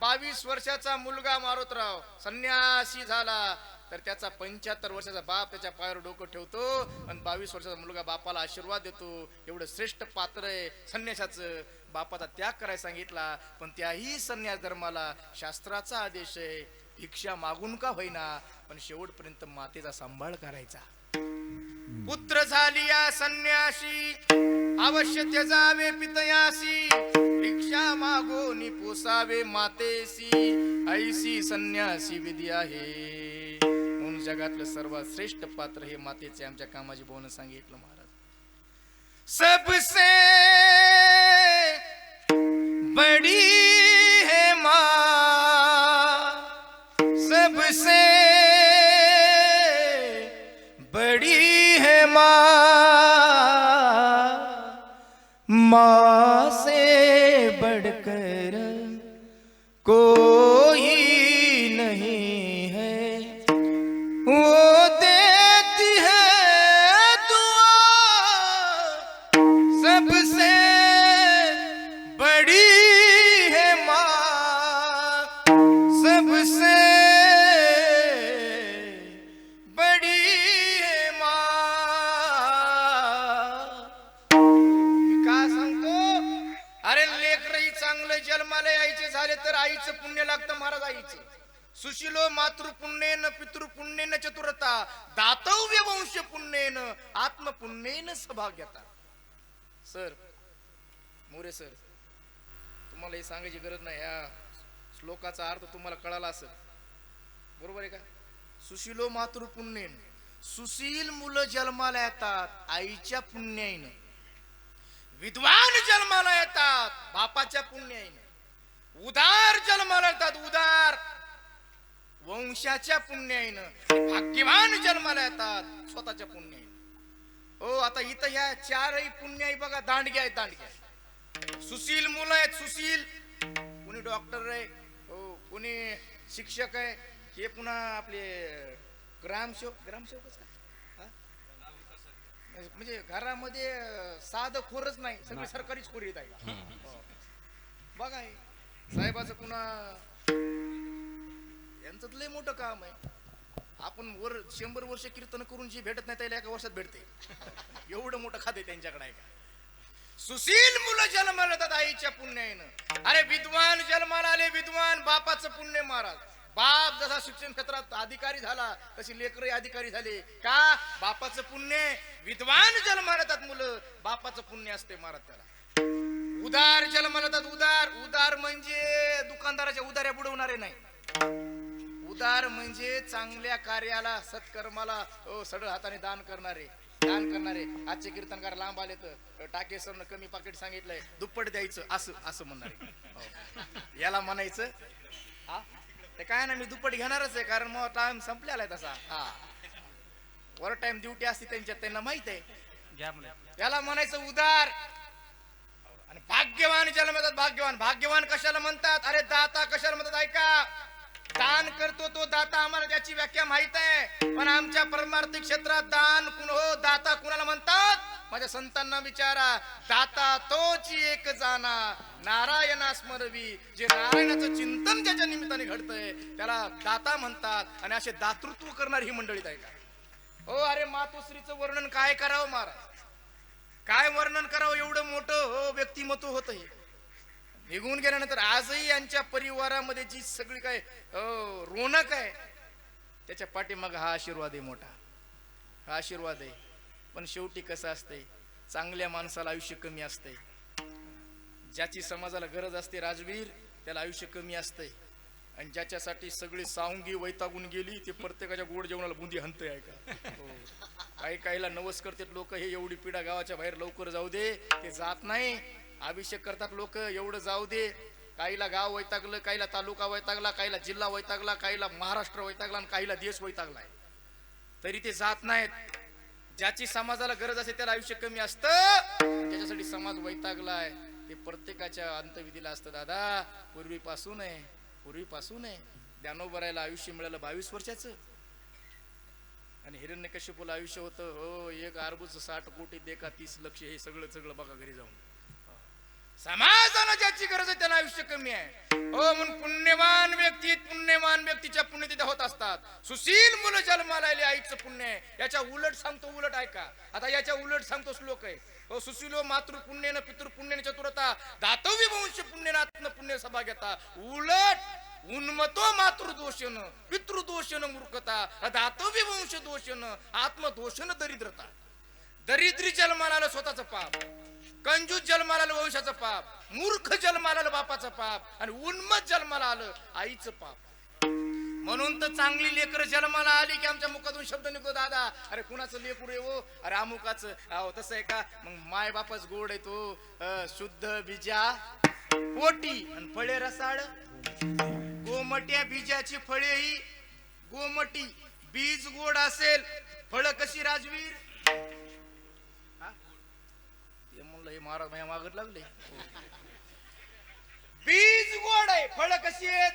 Speaker 1: 22 वर्षाचा मुलगा मारुतराव संन्यासी झाला तर त्याचा 75 वर्षाचा बाप त्याच्या पायावर डोकं ठेवतो आणि 22 वर्षाचा मुलगा बापाला आशीर्वाद देतो. एवढं श्रेष्ठ पात्र आहे संन्यासाचं. बापाचा त्याग करायला सांगितला, पण त्याही संन्यास धर्माला शास्त्राचा आदेश आहे, भिक्षा मागून का होईना पण शेवटपर्यंत मातेचा सांभाळ करायचा. पुत्र झाली या संन्यासी अवश्य त्यजावे पितयासी, भिक्षा मागून पोसावे मातेसी, ऐसी संन्यासी विधी आहे. म्हणून जगातलं सर्वात श्रेष्ठ पात्र हे मातेचे. आमच्या कामाजी भाऊनं सांगितलं महाराज, सबसे बड़ी है माँ, सबसे बड़ी है माँ, माँ से बढ़कर कोई नहीं है वो देती है दुआ सबसे बड़ी है माँ सबसे बड़ी है माँ मी का सांगतो अरे लेकरही चांगलं जन्माला यायचे झाले तर आईचं पुण्य लागतं महाराज आईचं सुशीलो मातृपुण्येन पितृपुण्येन चतुरता दातव्य वंश पुण्येन आत्मपुण्येन सभाग्यता. सर मोरे सर तुम्हाला हे सांगायची गरज नाही या श्लोकाचा अर्थ तुम्हाला कळाला असेल बरोबर आहे का. सुशीलो मातृपुण्येन सुशील मुलं जन्माला येतात आईच्या पुण्याईनं विद्वान जन्माला येतात बापाच्या पुण्याईनं उदार जन्माला येतात उदार वंशाच्या पुण्याईनं भाग्यवान जन्माला येतात स्वतःच्या पुण्याईनं. हो आता इथं ह्या चारही पुण्याई बघा दांडग्या आहेत दांडग्या सुशील मुलं आहेत सुशील कोणी डॉक्टर आहे हो कोणी शिक्षक आहे हे पुन्हा आपले ग्रामसेवकच का म्हणजे घरामध्ये साधं खोरच नाही सगळी सरकारीच खोर येत आहे बघा हे साहेबाचं पुन्हा यांचं लय मोठं काम आहे. आपण 100 वर्ष कीर्तन करून जी भेटत नाही त्याला एका वर्षात भेटते एवढं मोठं खाते त्यांच्याकडे आहे का. सुशील मुलं जन्माला येतात आईच्या पुण्याईनं अरे विद्वान जन्माला आले विद्वान बापाचं पुण्य महाराज बाप जसा शिक्षण क्षेत्रात अधिकारी झाला तशी लेकरही अधिकारी झाले का बापाचं पुण्य विद्वान जन्माला येतात मुलं बापाचं पुण्य असते महाराज त्याला. उदार जन्माला येतात उदार उदार म्हणजे दुकानदाराच्या उदाऱ्या बुडवणारे नाही उदार म्हणजे चांगल्या कार्याला सत्कर्माला सडळ हाताने दान करणारे आजचे कीर्तनकार लांब आले तर टाके सरनं कमी पाकिट सांगितलंय दुप्पट द्यायचं असं असं म्हणणारे याला म्हणायचं हा ते काय ना मी दुप्पट घेणारच आहे कारण मग टाइम संपलेला आहे तसा हा वर टाइम ड्युटी असते त्यांच्यात त्यांना माहित आहे याला म्हणायचं उदार. आणि भाग्यवान ज्याला म्हणतात भाग्यवान भाग्यवान कशाला म्हणतात अरे दाता कशाला म्हणतात ऐका दान करतो तो दाता आम्हाला त्याची व्याख्या माहित आहे पण आमच्या परमार्थिक क्षेत्रात दान हो दाता कुणाला म्हणतात माझ्या संतांना विचारा दाता तोच एक जाना नारायणा स्मरवी जे नारायणाचं चिंतन ज्याच्या निमित्ताने घडतंय त्याला दाता म्हणतात आणि असे दातृत्व करणारी ही मंडळीत आहे का. हो अरे मातोश्रीचं वर्णन काय करावं महाराज काय वर्णन करावं एवढं मोठं हो व्यक्तिमत्व होत हे निघून गेल्यानंतर आजही यांच्या परिवारामध्ये जी सगळी काय रोनक आहे त्याच्या पाठीमाग हा आशीर्वाद आहे मोठा हा आशीर्वाद आहे. पण शेवटी कसं असतंय चांगल्या माणसाला आयुष्य कमी असतंय ज्याची समाजाला गरज असते राजवीर त्याला आयुष्य कमी असतंय आणि ज्याच्यासाठी सगळी सावंगी वैतागून गेली ते प्रत्येकाच्या गोड जेवणाला बुंदी हंतय आहे का. काही काहीला नवस करतात लोक हे एवढी पिढा गावाच्या बाहेर लवकर जाऊ दे ते जात नाही अभिषेक करतात लोक एवढं जाऊ दे काहीला गाव वैतागलं काहीला तालुका वैतागला काहीला जिल्हा वैतागला काहीला महाराष्ट्र वैतागला आणि काहीला देश वैतागलाय तरी ते जात नाहीत. ज्याची समाजाला गरज असते त्याला आयुष्य कमी असतं ज्याच्यासाठी समाज वैतागलाय ते प्रत्येकाच्या अंतविधीला असतं. दादा पूर्वीपासून आहे ज्ञानोबरायला आयुष्य मिळालं 22 वर्षाचं आणि हिरण्यकश्यपूला आयुष्य होतं हो 1 अरबूज 60 कोटी देका 30 लक्ष हे सगळं बघा घरी जाऊन. समाजाला ज्याची गरज आहे त्याला आयुष्य कमी आहे हो म्हणून पुण्यवान व्यक्तीच्या पुण्यतिथ्या होत असतात. सुशील मुलं जन्माला आले आईचं पुण्य आहे. याच्या उलट सांगतो उलट ऐका आता याच्या उलट सांगतो श्लोक आहे हो सुशीलो मातृपुण्येन पितृपुण्येन चतुरता दातव्य वंश पुण्येन आत्मपुण्य सभाग्यता उलट उन्मतो मातृदोषेन पितृदोषेन मूर्खता दातव्य वंश दोषेन आत्मदोषेन दरिद्रता. दरिद्री जन्माला आलं स्वतःचं पाप कंजूस जन्माला आलं वंशाचं पाप मूर्ख जन्माला आलं बापाचं पाप आणि उन्मत जन्माला आलं आईचं पाप. म्हणून तर चांगली लेकर जन्माला आली की आमच्या मुखातून शब्द निघतो दादा अरे कुणाचं लेकरू येवो अरे अमुकाचं अहो तसं आहे का मग माय बापच गोड आहे तो शुद्ध बीजा पोटी आणि फळे रसाळ गोमट्या बीजाची फळे ही गोमटी बीज गोड असेल फळ कशी राजवीर म्हणलं हे महाराज माझ्या मागत लागले बीज गोड आहे, फळ कशी आहेत?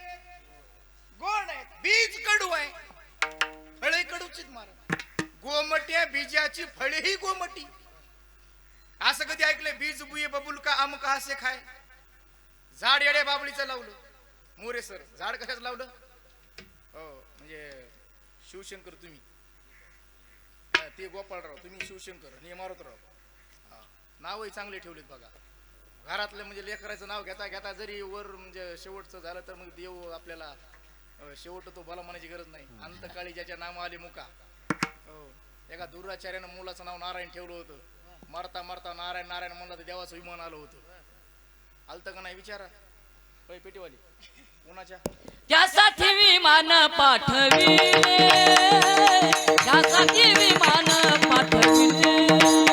Speaker 1: गोड आहेत. बीज कडू आहे, फळे कडूच आहेत महाराज. गोमट्या बीजाची फळेही गोमटी. असं कधी ऐकलंय? बीज बुये बबुल का आम का असे खाय. झाड येड्या बाबळीचं लावलं मोरे सर. झाड कशाच लावलं? हो म्हणजे शिवशंकर तुम्ही, ते गोपाळराव, तुम्ही शिवशंकर आणि मारुतराव. नावही चांगले ठेवलेत बघा. घरातलं म्हणजे लेकराचं नाव घेता घेता जरी वर म्हणजे शेवटचं झालं तर मग देव आपल्याला शेवट तो भला म्हणायची गरज नाही. अंतकाळी ज्याच्या नाम आले मुका. हो, एका दुराचार्यानं मुलाचं नाव नारायण ठेवलं होतं. मरता मरता नारायण नारायण म्हणलं तर देवाचं विमान आलं होतं. आलतं का नाही विचारा. होय पेटीवाली कोणाच्या?
Speaker 4: त्यासाठी विमान पाठविले, त्यासाठी विमान पाठविले.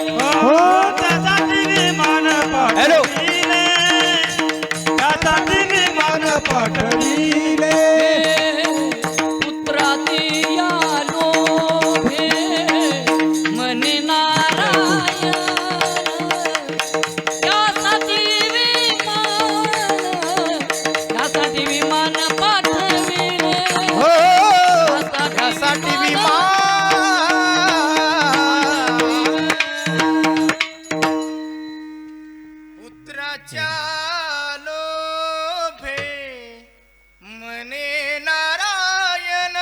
Speaker 3: हो त्यासाठी विमान पाठविले, त्यासाठी विमान पाठविले.
Speaker 4: पुत्राती या लोभे मने नारायण, त्यासाठी विमान पाठविले.
Speaker 1: हो त्यासाठी विमान. पुत्राच्या लोभे मने नारायण,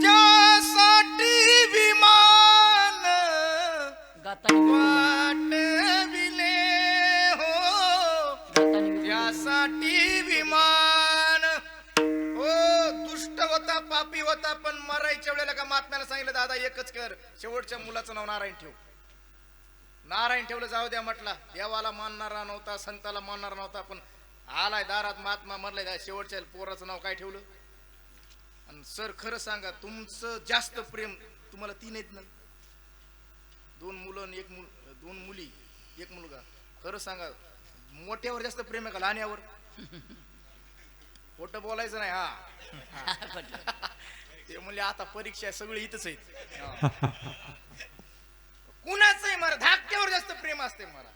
Speaker 1: त्यासाठी विमान पाठविले. हो त्यासाठी विमान. हो दुष्ट होता, पापी होता, पण मरायच्या वेळेला का महात्म्याला सांगितलं दादा एकच कर, शेवटच्या मुलाचं नाव नारायण ठेव. नारायण ठेवलं जाऊ द्या म्हटला. देवाला मानणारा नव्हता, संताला मानणारा नव्हता, पण आलाय दारात महात्मा म्हणलाय शेवटच्या पोराचं नाव काय ठेवलं? आणि सर खरं सांगा, तुमचं जास्त प्रेम, तुम्हाला 3 आहेत ना, 2 मुलं आणि 2 मुली 1 मुलगा. खरं सांगा मोठ्यावर जास्त प्रेम आहे का लहान्यावर? खोटं बोलायचं नाही. हा ते म्हणले आता परीक्षा सगळी इथंच आहेत. कुणाच आहे मारा धाकट्यावर जास्त प्रेम असते मारा.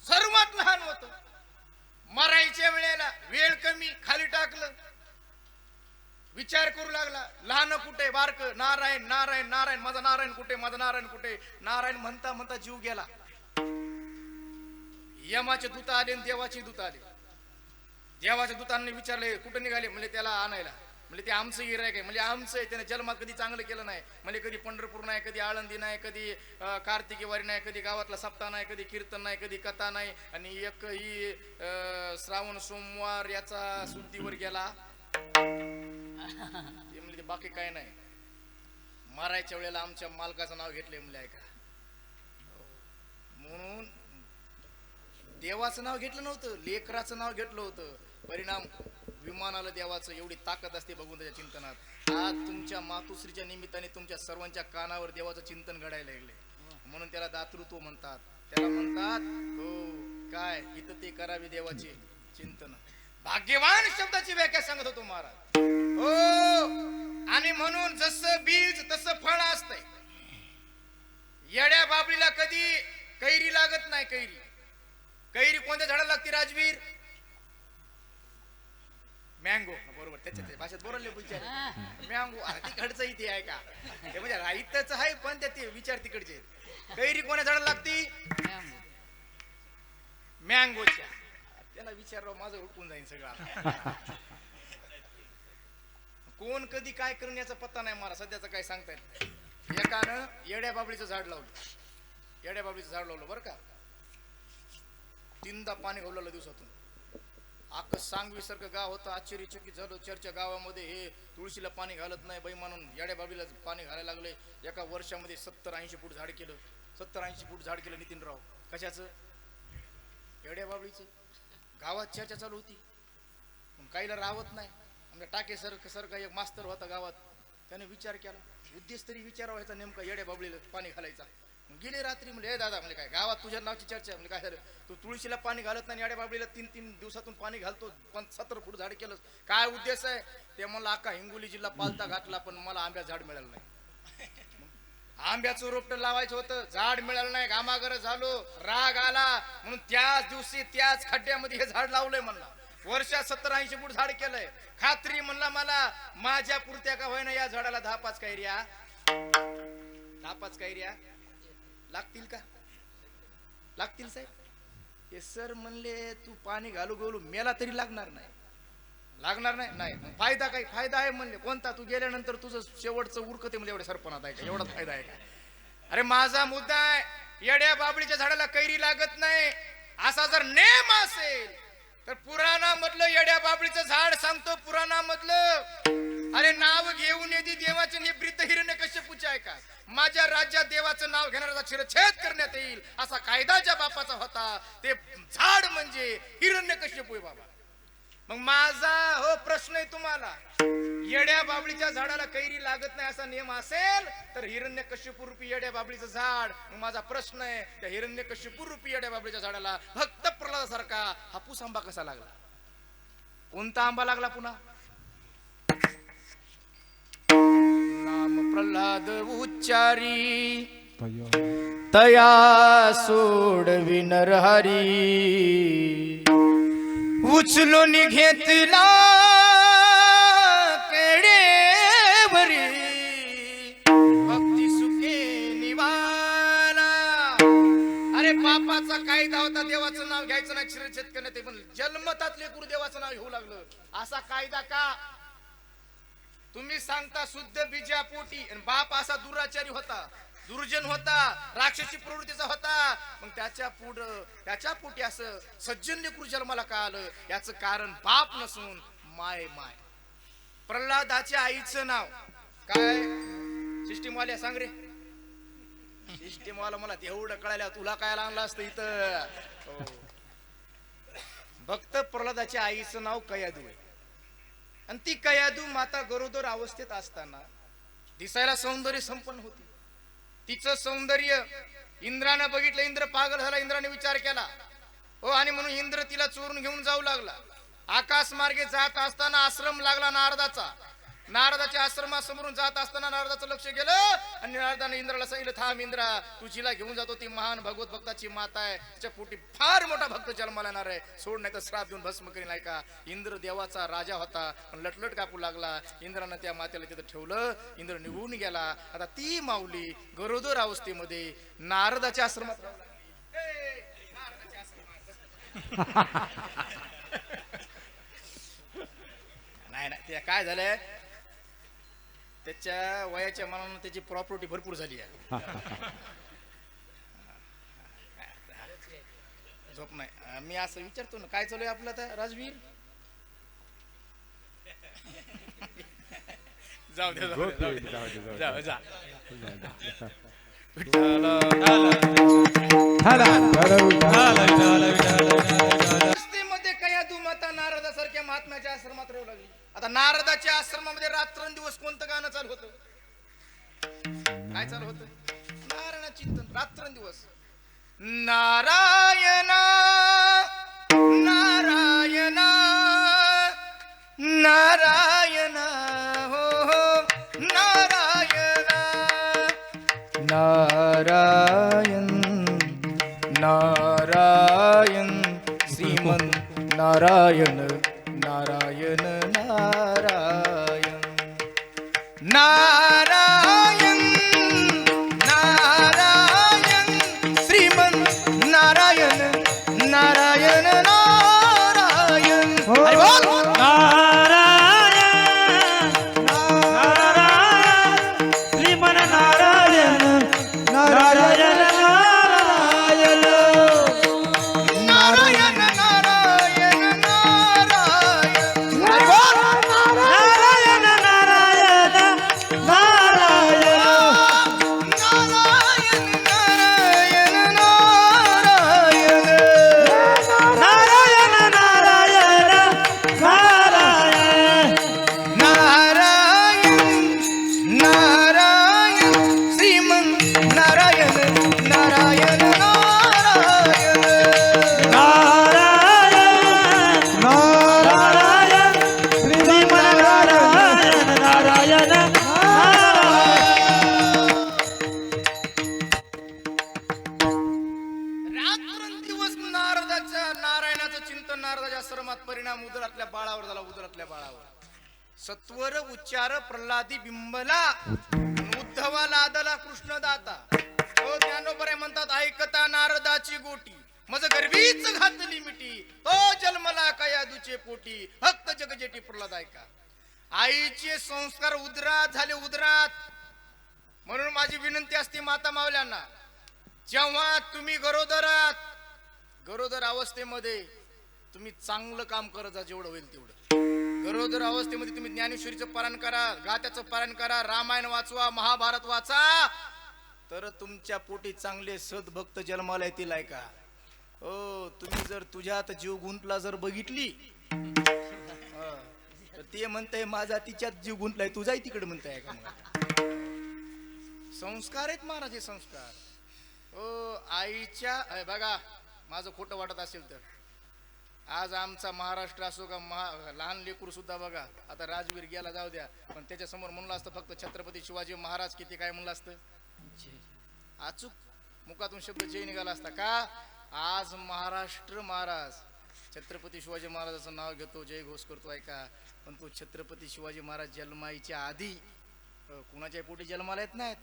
Speaker 1: सर्वात लहान होत, मरायच्या वेळेला वेळ कमी, खाली टाकलं, विचार करू लागला लहान कुठे बारक, नारायण नारायण नारायण, माझा नारायण कुठे, माझा नारायण कुठे. नारायण म्हणता म्हणता जीव गेला. यमाचे दूत आले आणि देवाचे दूत आले. देवाच्या दूतांनी विचारले कुठे निघाले? म्हणजे त्याला आणायला. म्हणजे ते आमचं गिरायक आहे. म्हणजे आमचं आहे, त्याने जन्मात कधी चांगलं केलं नाही. म्हणजे कधी पंढरपूर नाही, कधी आळंदी नाही, कधी कार्तिकी वारी नाही, कधी गावातला सप्ताह नाही, कधी कीर्तन नाही, कधी कथा नाही, आणि एकही श्रावण सोमवार याचा शुद्धीवर गेला. म्हणजे बाकी काय नाही. मारायच्या वेळेला आमच्या मालकाचं नाव घेतलंय म्हणजे ऐका. म्हणून देवाचं नाव घेतलं नव्हतं, लेकराचं नाव घेतलं होतं. परिणाम विमानाला देवाचं एवढी ताकद असते बघून त्याच्या चिंतनात. आज तुमच्या मातुश्रीच्या निमित्ताने तुमच्या सर्वांच्या कानावर देवाचं चिंतन घडायला लागले. म्हणून त्याला दातृत्व म्हणतात. त्याला म्हणतात हो काय इथं ते करावे देवाचे चिंतन. भाग्यवान शब्दाची व्याख्या सांगत होतो महाराज. हो आणि म्हणून जसं बीज तसं फळ असतंय. येड्या बाबळीला कधी कैरी लागत नाही. कैरी कोणत्या झाडाला लागते राजवीर? मँगो. बरोबर, त्याच्या भाषेत बोलले विचार. मँगो तिकडचं इथे आहे का? ते म्हणजे राईतच आहे, पण ते विचार तिकडचे. कैरी कोण्या झाडाला लागती? मँगोच्या. त्याला विचार माझं उठून जाईल सगळं. कोण कधी काय करून याचा पत्ता नाही मला सध्याचं काय सांगता येत. एकानं येड्या बाबळीचं झाड लावलं. येड्या बाबळीचं झाड लावलं बरं का. 3दा पाणी घालवलं दिवसातून. अख्खं सांगवीसारखं गाव होतं आश्चर्यचकित झालं. चर्चा गावामध्ये हे तुळशीला पाणी घालत नाही बाई म्हणून येड्या बाबळीला पाणी घालायला लागले. एका वर्षामध्ये 70-80 फूट झाड केलं. 70-80 फूट झाड केलं नितीनराव. कशाचं? येड्या बाबळीचं. गावात चर्चा चालू होती, पण काहीला राहत नाही. आमच्या टाके सारखा एक मास्तर होता गावात. त्याने विचार केला, उद्देश तरी विचार व्हायचा नेमका येड्या बाबळीला पाणी घालायचा. गेले रात्री म्हणजे दादा म्हणजे काय गावात तुझ्या नावाची चर्चा. म्हणजे काय झालं? तू तुळशीला पाणी घालत नाही, येड्या बाबळीला 3 दिवसातून पाणी घालतो, पण 70 फूट झाड केलं. काय उद्देश आहे? ते म्हणलं अख्खा हिंगोली जिल्हा पालता घातला, पण मला आंब्या झाड मिळालं नाही. आंब्याचं रोपट लावायचं होतं, झाड मिळालं नाही, घामाघर झालो, राग आला म्हणून त्याच दिवशी त्याच खड्ड्यामध्ये हे झाड लावलंय म्हणला. वर्षात 70-80 फूट झाड केलंय. खात्री म्हणला मला माझ्या पुरत्या का होईना या झाडाला 10-5 कैऱ्या लागतील का? लागतील साहेब? हे सर म्हणले तू पाणी घालू घालू मेला तरी लागणार नाही. नाही मग फायदा काय? फायदा आहे म्हणले. कोणता? तू गेल्यानंतर तुझं शेवटचं उरकते म्हणजे एवढ्या सरपणात आहे का? एवढा फायदा आहे का? अरे माझा मुद्दा आहे, येड्या बाबळीच्या झाडाला कैरी लागत नाही असा जर नेम असेल तर पुराणामधलं येड्या बाबळीचं झाड सांगतो, पुराणामधलं अरे नाव घेऊन येते देवाचे निवृत्त हिरण्यकश्यपूचे आहे का? माझ्या राज्यात देवाचं नाव घेणाऱ्याचा शिरच्छेद करण्यात येईल असा कायदा ज्या बापाचा होता, ते झाड म्हणजे हिरण्यकश्यपू आहे बाबा. मग माझा हो प्रश्न आहे तुम्हाला, येड्या बाबळीच्या झाडाला कैरी लागत नाही असा नियम असेल तर हिरण्यकश्यपू रूपी येड्या बाबळीचं झाड, मग माझा प्रश्न आहे त्या हिरण्यकश्यपू रूपी येड्या बाबळीच्या झाडाला भक्त प्रल्हादासारखा हापूस आंबा कसा लागला? कोणता आंबा लागला पुन्हा? नाम प्रल्हाद उच्चारी तया सोडवी नरहरी, उचलून घेतला केडेवरी, भक्ती सुखे निवाला. अरे बापाचा कायदा होता देवाचं नाव घ्यायचं नाही, शिरच्छेद करण्यात येईल, पण जन्मतात लेकरू देवाचं नाव घेऊ लागलं असा कायदा का? तुम्ही सांगता शुद्ध बीजापोटी, बाप असा दुराचारी होता, दुर्जन होता, राक्षसी प्रवृत्तीचा होता, मग त्याच्या पोटी असं सज्जन लेकरू जन्माला का आलं? याचं कारण बाप नसून माय. प्रल्हादाच्या आईचं नाव काय? सिस्टीमवाल्या सांग रे. सिस्टीमवाला मला तेवढं कळायला, तुला काय आणलं असतं इथं? भक्त प्रल्हादाच्या आईचं नाव कयादू आहे. आणि ती कयादू माता गरोदर अवस्थेत असताना दिसायला सौंदर्य संपन्न होती. तिचं सौंदर्य इंद्रानं बघितलं, इंद्र पागल झाला. इंद्राने विचार केला हो, आणि म्हणून इंद्र तिला चोरून घेऊन जाऊ लागला. आकाश मार्गे जात असताना आश्रम लागला नारदाचा. नारदाच्या आश्रमासमोरून जात असताना नारदाचं लक्ष गेलं आणि नारदाने इंद्राला सांगितलं, थांब इंद्रा, तू जिला घेऊन जातो ती महान भगवत भक्ताची माता आहे, तिच्या पोटी फार मोठा भक्त जन्माला येणार आहे, सोड नाही तर श्राप देऊन भस्म करीन. ऐका, इंद्र देवाचा राजा होता पण लटलट कापू लागला. इंद्रानं त्या मातेला तिथं ठेवलं, इंद्र निघून गेला. आता ती माऊली गरोदर अवस्थेमध्ये नारदाच्या आश्रमात नाही ते काय झालंय, त्याच्या वयाच्या मनानं त्याची प्रॉपर्टी भरपूर झाली आहे. झोप नाही. मी असं विचारतो ना, काय चालू आहे आपलं आता राजवीर? जाऊ दे जा. कयादू माता नारदासारख्या महात्म्याच्या आश्रमात राहू लागली. आता नारदाच्या आश्रमामध्ये रात्रंदिवस कोणतं गाणं चालू होतं? काय चालू होतं? नारायण चिंतन रात्रंदिवस. नारायणा नारायणा नारायणा हो हो नारायणा नारायण नारायण श्रीमन नारायण नारायण नारायण नारायण नारायण श्रीमन नारायण नारायण नारायण. अरे बोल. उदरातल्या बाळावर. सत्वर उच्चार प्रल्हादी बिंबला, उद्धवाला आदला कृष्णदाता. हो ज्ञानोबरे म्हणतात ऐकता नारदाची गोटी, मज गर्भीच घातली मिठी, तो जन्मला कया दुचे पोटी, भक्त जगजेटी प्रल्हाद ऐका. आईचे संस्कार उदरात झाले उदरात. म्हणून माझी विनंती असते माता मावल्यांना, जेव्हा तुम्ही गरोदर अवस्थेमध्ये तुम्ही चांगलं काम करत जा जेवढं होईल तेवढं. गरोदर अवस्थेमध्ये तुम्ही ज्ञानेश्वरीचं पारायण करा, गात्याचं पारायण करा, रामायण वाचवा, महाभारत वाचा, तर तुमच्या पोटी चांगले सद्भक्त जन्माला येतील. ऐका हो, तुम्ही जर तुझ्यात जीव गुंतला जर बघितली तर ते म्हणताय माझा तिच्यात जीव गुंतलाय, तुझाही तिकडे म्हणताय. का संस्कार आहेत महाराज, हे संस्कार. हो आईच्या बघा, माझं खोटं वाटत असेल तर आज आमचा महाराष्ट्र असो का लहान लेकरू सुद्धा बघा, आता राजवीर गेला जाऊ द्या, पण त्याच्या समोर म्हणलं असतं फक्त छत्रपती शिवाजी महाराज किती काय म्हणलं असतं, अचूक मुखातून शब्द जय निघाला असता. का आज महाराष्ट्र महाराज छत्रपती शिवाजी महाराजाचं नाव घेतो, जय घोष करतो. ऐका, पण तो छत्रपती शिवाजी महाराज जन्माईच्या आधी कुणाच्या पोटी जन्माला येत नाहीत.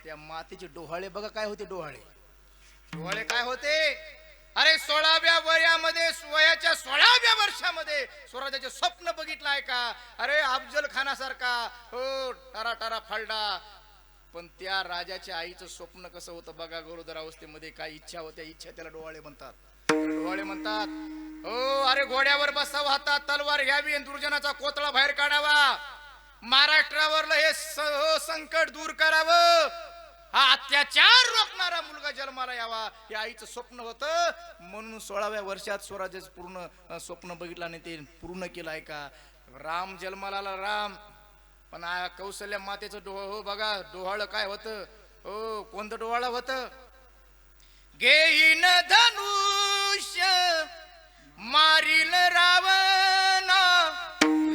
Speaker 1: त्या मातीचे डोहाळे बघा काय होते, डोहाळे काय होते. अरे 16व्या वयाच्या 16व्या वर्षामध्ये स्वराज्याचे स्वप्न बघितलं आहे का. अरे अफजल खानासारखा हो टारा टारा फालडा, पण त्या राजाच्या आईचं स्वप्न कसं होतं बघा. गरोदर अवस्थेमध्ये काय इच्छा होत्या, इच्छा त्याला डोहाळे म्हणतात. डोहाळे म्हणतात हो, अरे घोड्यावर बसावं, हातात तलवार घ्यावी आणि दुर्जनाचा कोतळा बाहेर काढावा, महाराष्ट्रावरलं हे संकट दूर करावं, हा अत्याचार रोखणारा मुलगा जन्माला यावा, हे आईचं स्वप्न होतं. म्हणून 16व्या वर्षात स्वराज्याचं पूर्ण स्वप्न बघितलं आणि ते पूर्ण केलं. आहे का, राम जन्माला आला राम, पण कौशल्या मातेचं हो बघा डोहाळ काय होतं. हो कोणतं डोहाळ होतं. घेईन धनुष्य मारील रावण,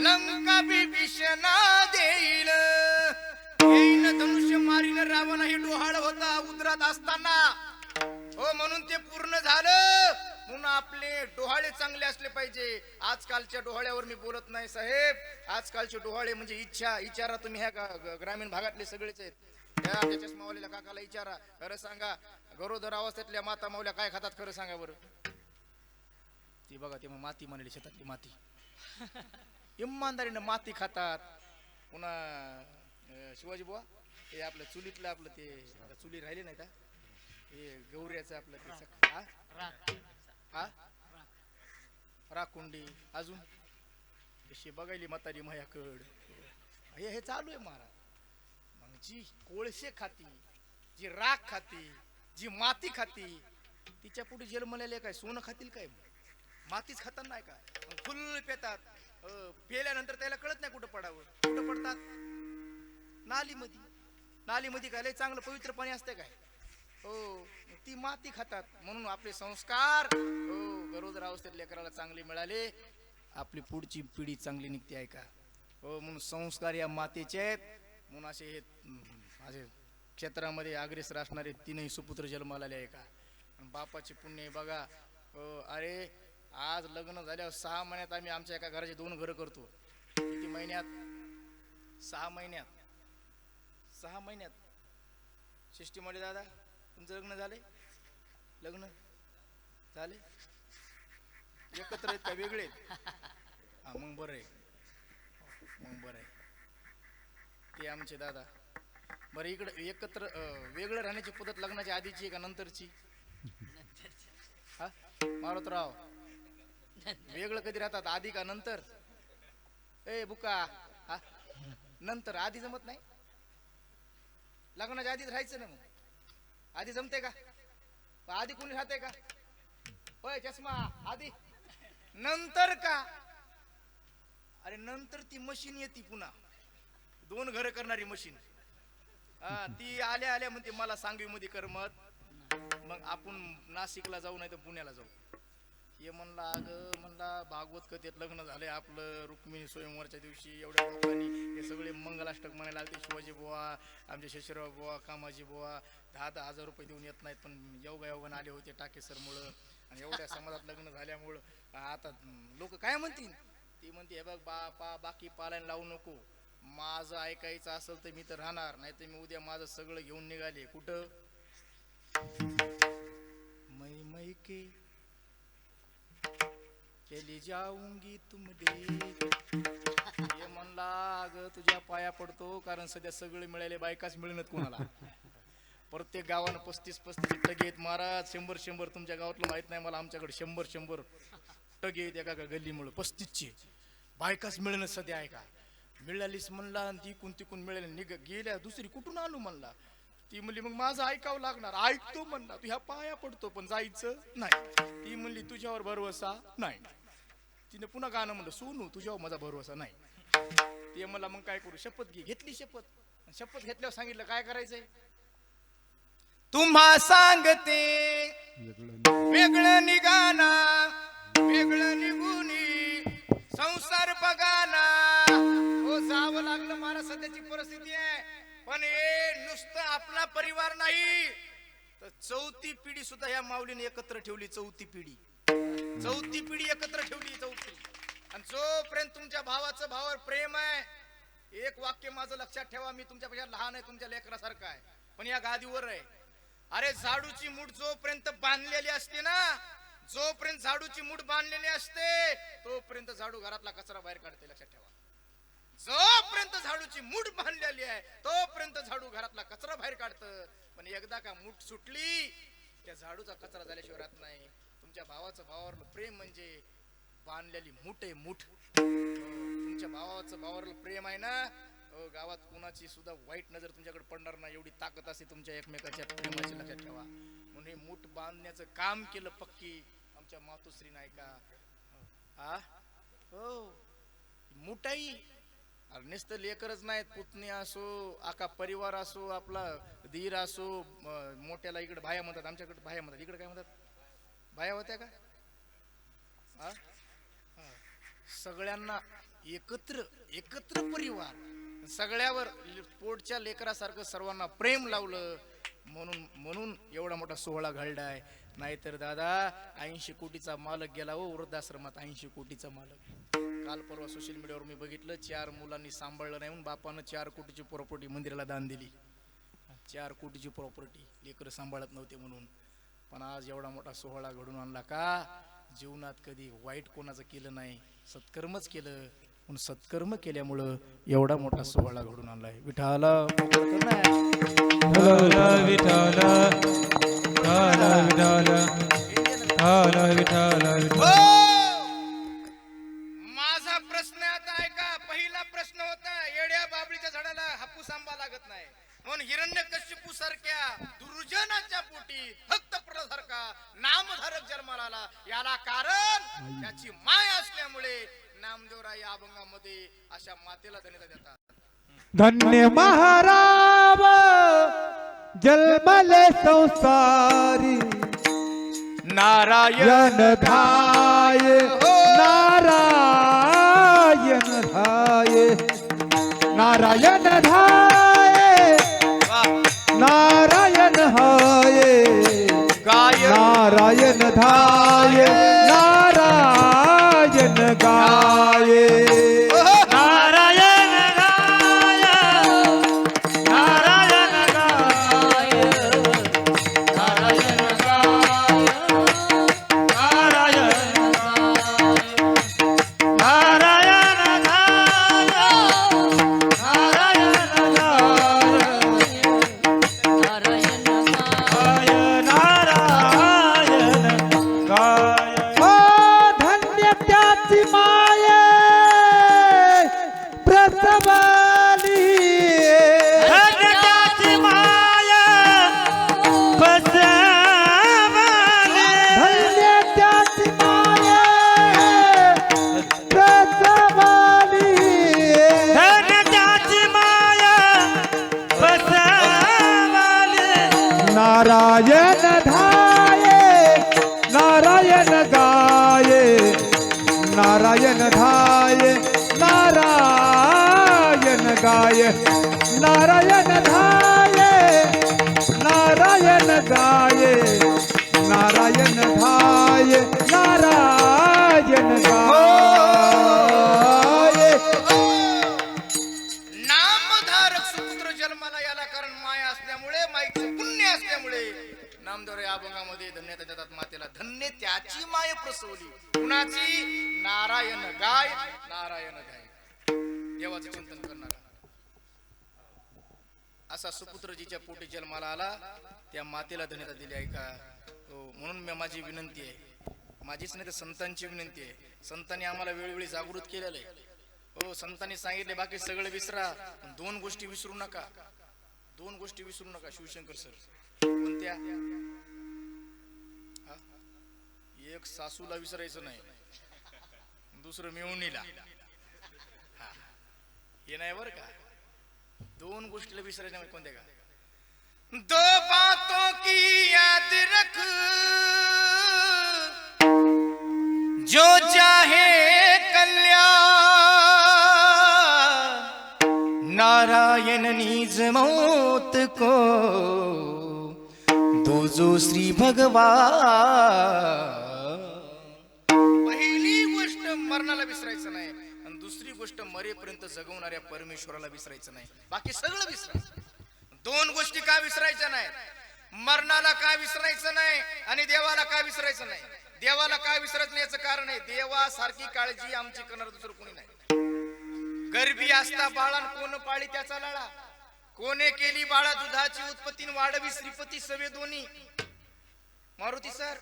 Speaker 1: लंका बिभीषणा देईल. घेईन धनुष्य मारील रावण हे डोहाळ होता उदरात असताना. हो म्हणून ते पूर्ण झालं. म्हणून आपले डोहाळे चांगले असले पाहिजे. आजकालच्या डोहाळ्यावर मी बोलत नाही साहेब, आजकालचे डोहाळे म्हणजे इच्छा. विचारा तुम्ही ह्या ग्रामीण भागातले सगळेच आहेत. त्या चष्मावालेल्या काकाला विचारा, खरं सांगा गरोदर अवस्थेतल्या माता मावल्या काय खातात, खरं सांगा बरं. ती बघा ते माती म्हणली, शेतातली माती, इमानदारीनं माती खातात. पुन्हा शिवाजी बुवा हे आपलं चुलीतलं आपलं ते चुली राहिले नाही का, हे गौऱ्याचं आपलं ते राखुंडी, अजून कशी बघायली म्हातारी मायाकड, हे चालू आहे महाराज. मग जी कोळसे खाती, जी राख खाती, जी माती खाती, तिच्या पुढे जन्मलेले काय सोनं खातील काय, मातीच खातात नाही का. फुल पेतात, पेल्यानंतर त्याला कळत नाही कुठं पडावं. कुठं पडतात, नालीमध्ये. नालीमध्ये काय लय चांगलं पवित्र पाणी असते काय, हो ती माती खातात. म्हणून आपले संस्कार हो गरोदर अवस्थेत लेकराला चांगले मिळाले, आपली पुढची पिढी चांगली निघते. आहे का हो, म्हणून संस्कार या मातेचे आहेत. म्हणून असे हे माझे क्षेत्रामध्ये अग्रेसर असणारे तीनही सुपुत्र जन्माला आले. आहे का, बापाचे पुण्य बघा. हो अरे आज लग्न झाल्यावर 6 महिन्यात आम्ही आमच्या एका घराचे 2 घरं करतो. किती महिन्यात, 6 महिन्यात. 6 महिन्यात शिष्टीमध्ये दादा तुमचं लग्न झाले, लग्न झाले एकत्र आहेत का वेगळे. हा मग बरं आहे, मग बरं आहे. ते आमचे दादा बरं. इकडे एकत्र वेगळं राहण्याची पद्धत लग्नाच्या आधीची का नंतरची. हा मारुतराव वेगळं कधी राहतात, आधी का नंतर. ए बुका हा नंतर, आधी जमत नाही. लग्नाच्या आधीच राहायचं ना. मग आधी जमते का, आधी कोणी राहते का. होय चष्मा आधी, नंतर का. अरे नंतर ती मशीन येते पुन्हा 2 घरं करणारी मशीन. हा ती आल्या आल्या म्हणते मला सांगवी मध्ये करमत, मग आपण नाशिकला जाऊ नाही तर पुण्याला जाऊ. हे म्हणला अगं म्हणला भागवत कथेत लग्न झालंय आपलं रुक्मिणी स्वयंवरच्या दिवशी, एवढ्या लोकांनी हे सगळे मंगलाष्टक म्हणायला लागते. शिवाजी बुवा, आमचे शेषराव बुवा, कामाजी बुवा 10-10 हजार रुपये देऊन येत नाहीत, पण योगायोगाने आले होते टाकेसरमुळं आणि एवढ्या समाजात लग्न झाल्यामुळं आता लोक काय म्हणतील. ती म्हणते हे बघ बाकी पालायला लावू नको, माझं ऐकायचं असेल तर मी तर राहणार, नाही तर मी उद्या माझं सगळं घेऊन निघाले कुठं मै के केली जाऊंगी तुम हे म्हणला अगं तुझ्या पाया पडतो, कारण सध्या सगळे मिळाले बायकाच मिळणार कोणाला. प्रत्येक गावानं 35 टगे आहेत महाराज, 100 तुमच्या गावातलं माहित नाही मला, आमच्याकडे 100 टगे आहेत एका गल्लीमुळे 35चे बायकाच मिळणं सध्या आहे का. मिळालीच म्हणला आणि तिकून मिळाली गेल्या दुसरी कुठून आणू म्हणला. ती म्हणली मग माझं ऐकावं लागणार, ऐकतो म्हणला तू ह्या पाया पडतो पण जायचं नाही. ती म्हणली तुझ्यावर भरवसा नाही. तिने पुन्हा गाणं म्हणलं सोनू तुझ्यावर माझा भरवसा नाही. ते म्हणला मग काय करू, शपथ घे. घेतली शपथ घेतल्यावर सांगितलं काय करायचंय, तुम्हा सांगते वेगळं निघाना वेगळं निघुनी संसार बघाना. हो जावं लागलं मला, सध्याची परिस्थिती आहे. पण हे नुसतं आपला परिवार नाही तर चौथी पिढी सुद्धा या माऊलीने एकत्र ठेवली. चौथी पिढी एकत्र ठेवली. चौथी. आणि जोपर्यंत तुमच्या भावाचं भावावर प्रेम आहे, एक वाक्य माझं लक्षात ठेवा, मी तुमच्यापेक्षा लहान आहे, तुमच्या लेकरासारखा आहे, पण या गादीवर आहे. अरे झाडूची मूठ जोपर्यंत बांधलेली असते ना, जोपर्यंत झाडूची मूठ बांधलेली असते तोपर्यंत झाडू घरातला कचरा बाहेर काढते. लक्षात ठेवा, जोपर्यंत झाडूची मूठ बांधलेली आहे तोपर्यंत झाडू घरातला कचरा बाहेर काढतं. पण एकदा का मूठ सुटली त्या झाडूचा कचरा झाल्याशिवाय राहत नाही. तुमच्या भावाचं भावावरलं प्रेम म्हणजे बांधलेली मूठ आहे. मूठ तुमच्या भावाचं भावावरलं प्रेम आहे ना, गावात कुणाची सुद्धा वाईट नजर तुमच्याकडे पडणार नाही. एवढी ताकद असते तुमच्या एकमेकाच्या प्रेमाची. लक्षात ठेवा. म्हणून हे मूठ बांधण्याचं काम केलं पक्की आमच्या मातोश्री नाही का. हो मुठाई नुसतं लेकरच नाहीत, पुतणी असो आका परिवार असो, आपला धीर असो, मोठ्याला इकडे भाया म्हणतात, आमच्याकडे भाया म्हणतात, इकडे काय म्हणतात, भाया होत्या का. सगळ्यांना एकत्र परिवार, सगळ्यावर पोटच्या लेकरासारखं सर्वांना प्रेम लावलं म्हणून एवढा मोठा सोहळा घडलाय. नाहीतर दादा 80 कोटीचा मालक गेला हो वृद्धाश्रमात. 80 कोटीचा मालक. काल परवा सोशल मीडियावर मी बघितलं, 4 मुलांनी सांभाळलं नाही म्हणून बापानं 4 कोटीची प्रॉपर्टी मंदिराला दान दिली. 4 कोटीची प्रॉपर्टी लेकरं सांभाळत नव्हते म्हणून. पण आज एवढा मोठा सोहळा घडून आणला का. जीवनात कधी वाईट कोणाचं केलं नाही, सत्कर्मच केलं. म्हणून सत्कर्म केल्यामुळं एवढा मोठा सोहळा घडून आणलाय. विठाला माझा प्रश्न आता ऐका. पहिला प्रश्न होता येड्या बाबळीच्या झाडाला हापूस आंबा लागत नाही, म्हणून हिरण्यकश्यपू सारख्या दुर्जनाच्या पोटी भक्त प्रसारखा नामधारक जन्माला आला. याला कारण त्याची माय असल्यामुळे नामदेवराय या अभंगामध्ये अशा मातेला धन्यता देतात.
Speaker 3: धन्य महाराज जन्मले संसारी
Speaker 1: नारायण
Speaker 3: धाय नारायण धाय नारायण धाय नारायण हाय
Speaker 1: गाय
Speaker 3: नारायण धाय नारायण गाय नारायण धाये नारायण गाये नारायण धाये नारायण गाये नारायण धाये नारायण गाये नारायण धाये नारायण गाये
Speaker 1: असल्यामुळे माईचं पुण्य असल्यामुळे नामदेव या अभंगामध्ये धन्यता देतात मातेला. धन्य त्याची माय प्रसवली. कुणाची? नारायण गाय, नारायण गाय. देवाचं चिंतन करणारा असा सुपुत्र जिच्या पोटी जन्माला आला, त्या मातेला धन्यता दिली आहे का? हो, म्हणून माझी विनंती आहे, माझीच नाही तर संतांची विनंती आहे. संतांनी आम्हाला वेळोवेळी जागृत केलेलं आहे. हो, संतांनी सांगितले बाकी सगळं विसरा, पण 2 गोष्टी विसरू नका. 2 गोष्टी विसरू नका शिवशंकर सर. कोणत्या? हा? एक सासूला विसरायचं नाही, दुसरं मिळवणीला. हा, हे नाही बरं का. 2 गोष्टीला विसरायचं नाही. कोणत्या का? 2 बातों की याद रख, जो चाहे कल्याण, नारायण निज मौत को दो जो श्री भगवान. पहिली गोष्ट मरणाला विसरायचं नाही, आणि दुसरी गोष्ट मरेपर्यंत जगवणाऱ्या परमेश्वराला विसरायचं नाही. बाकी सगळं विसरायचं. 2 गोष्टी का विसरायच्या नाही? मरणाला का विसरायचं नाही आणि देवाला का विसरायचं नाही? देवाला का विसरत नाही याचं कारण आहे, देवासारखी काळजी आमची करणार दुसरं कोणी नाही. गर्भी असता बाळान कोण पाळी त्याचा लाळा, कोणे केली बाळा दुधाची उत्पत्ती वाढवी श्रीपती सवे दोन्ही. मारुती सर,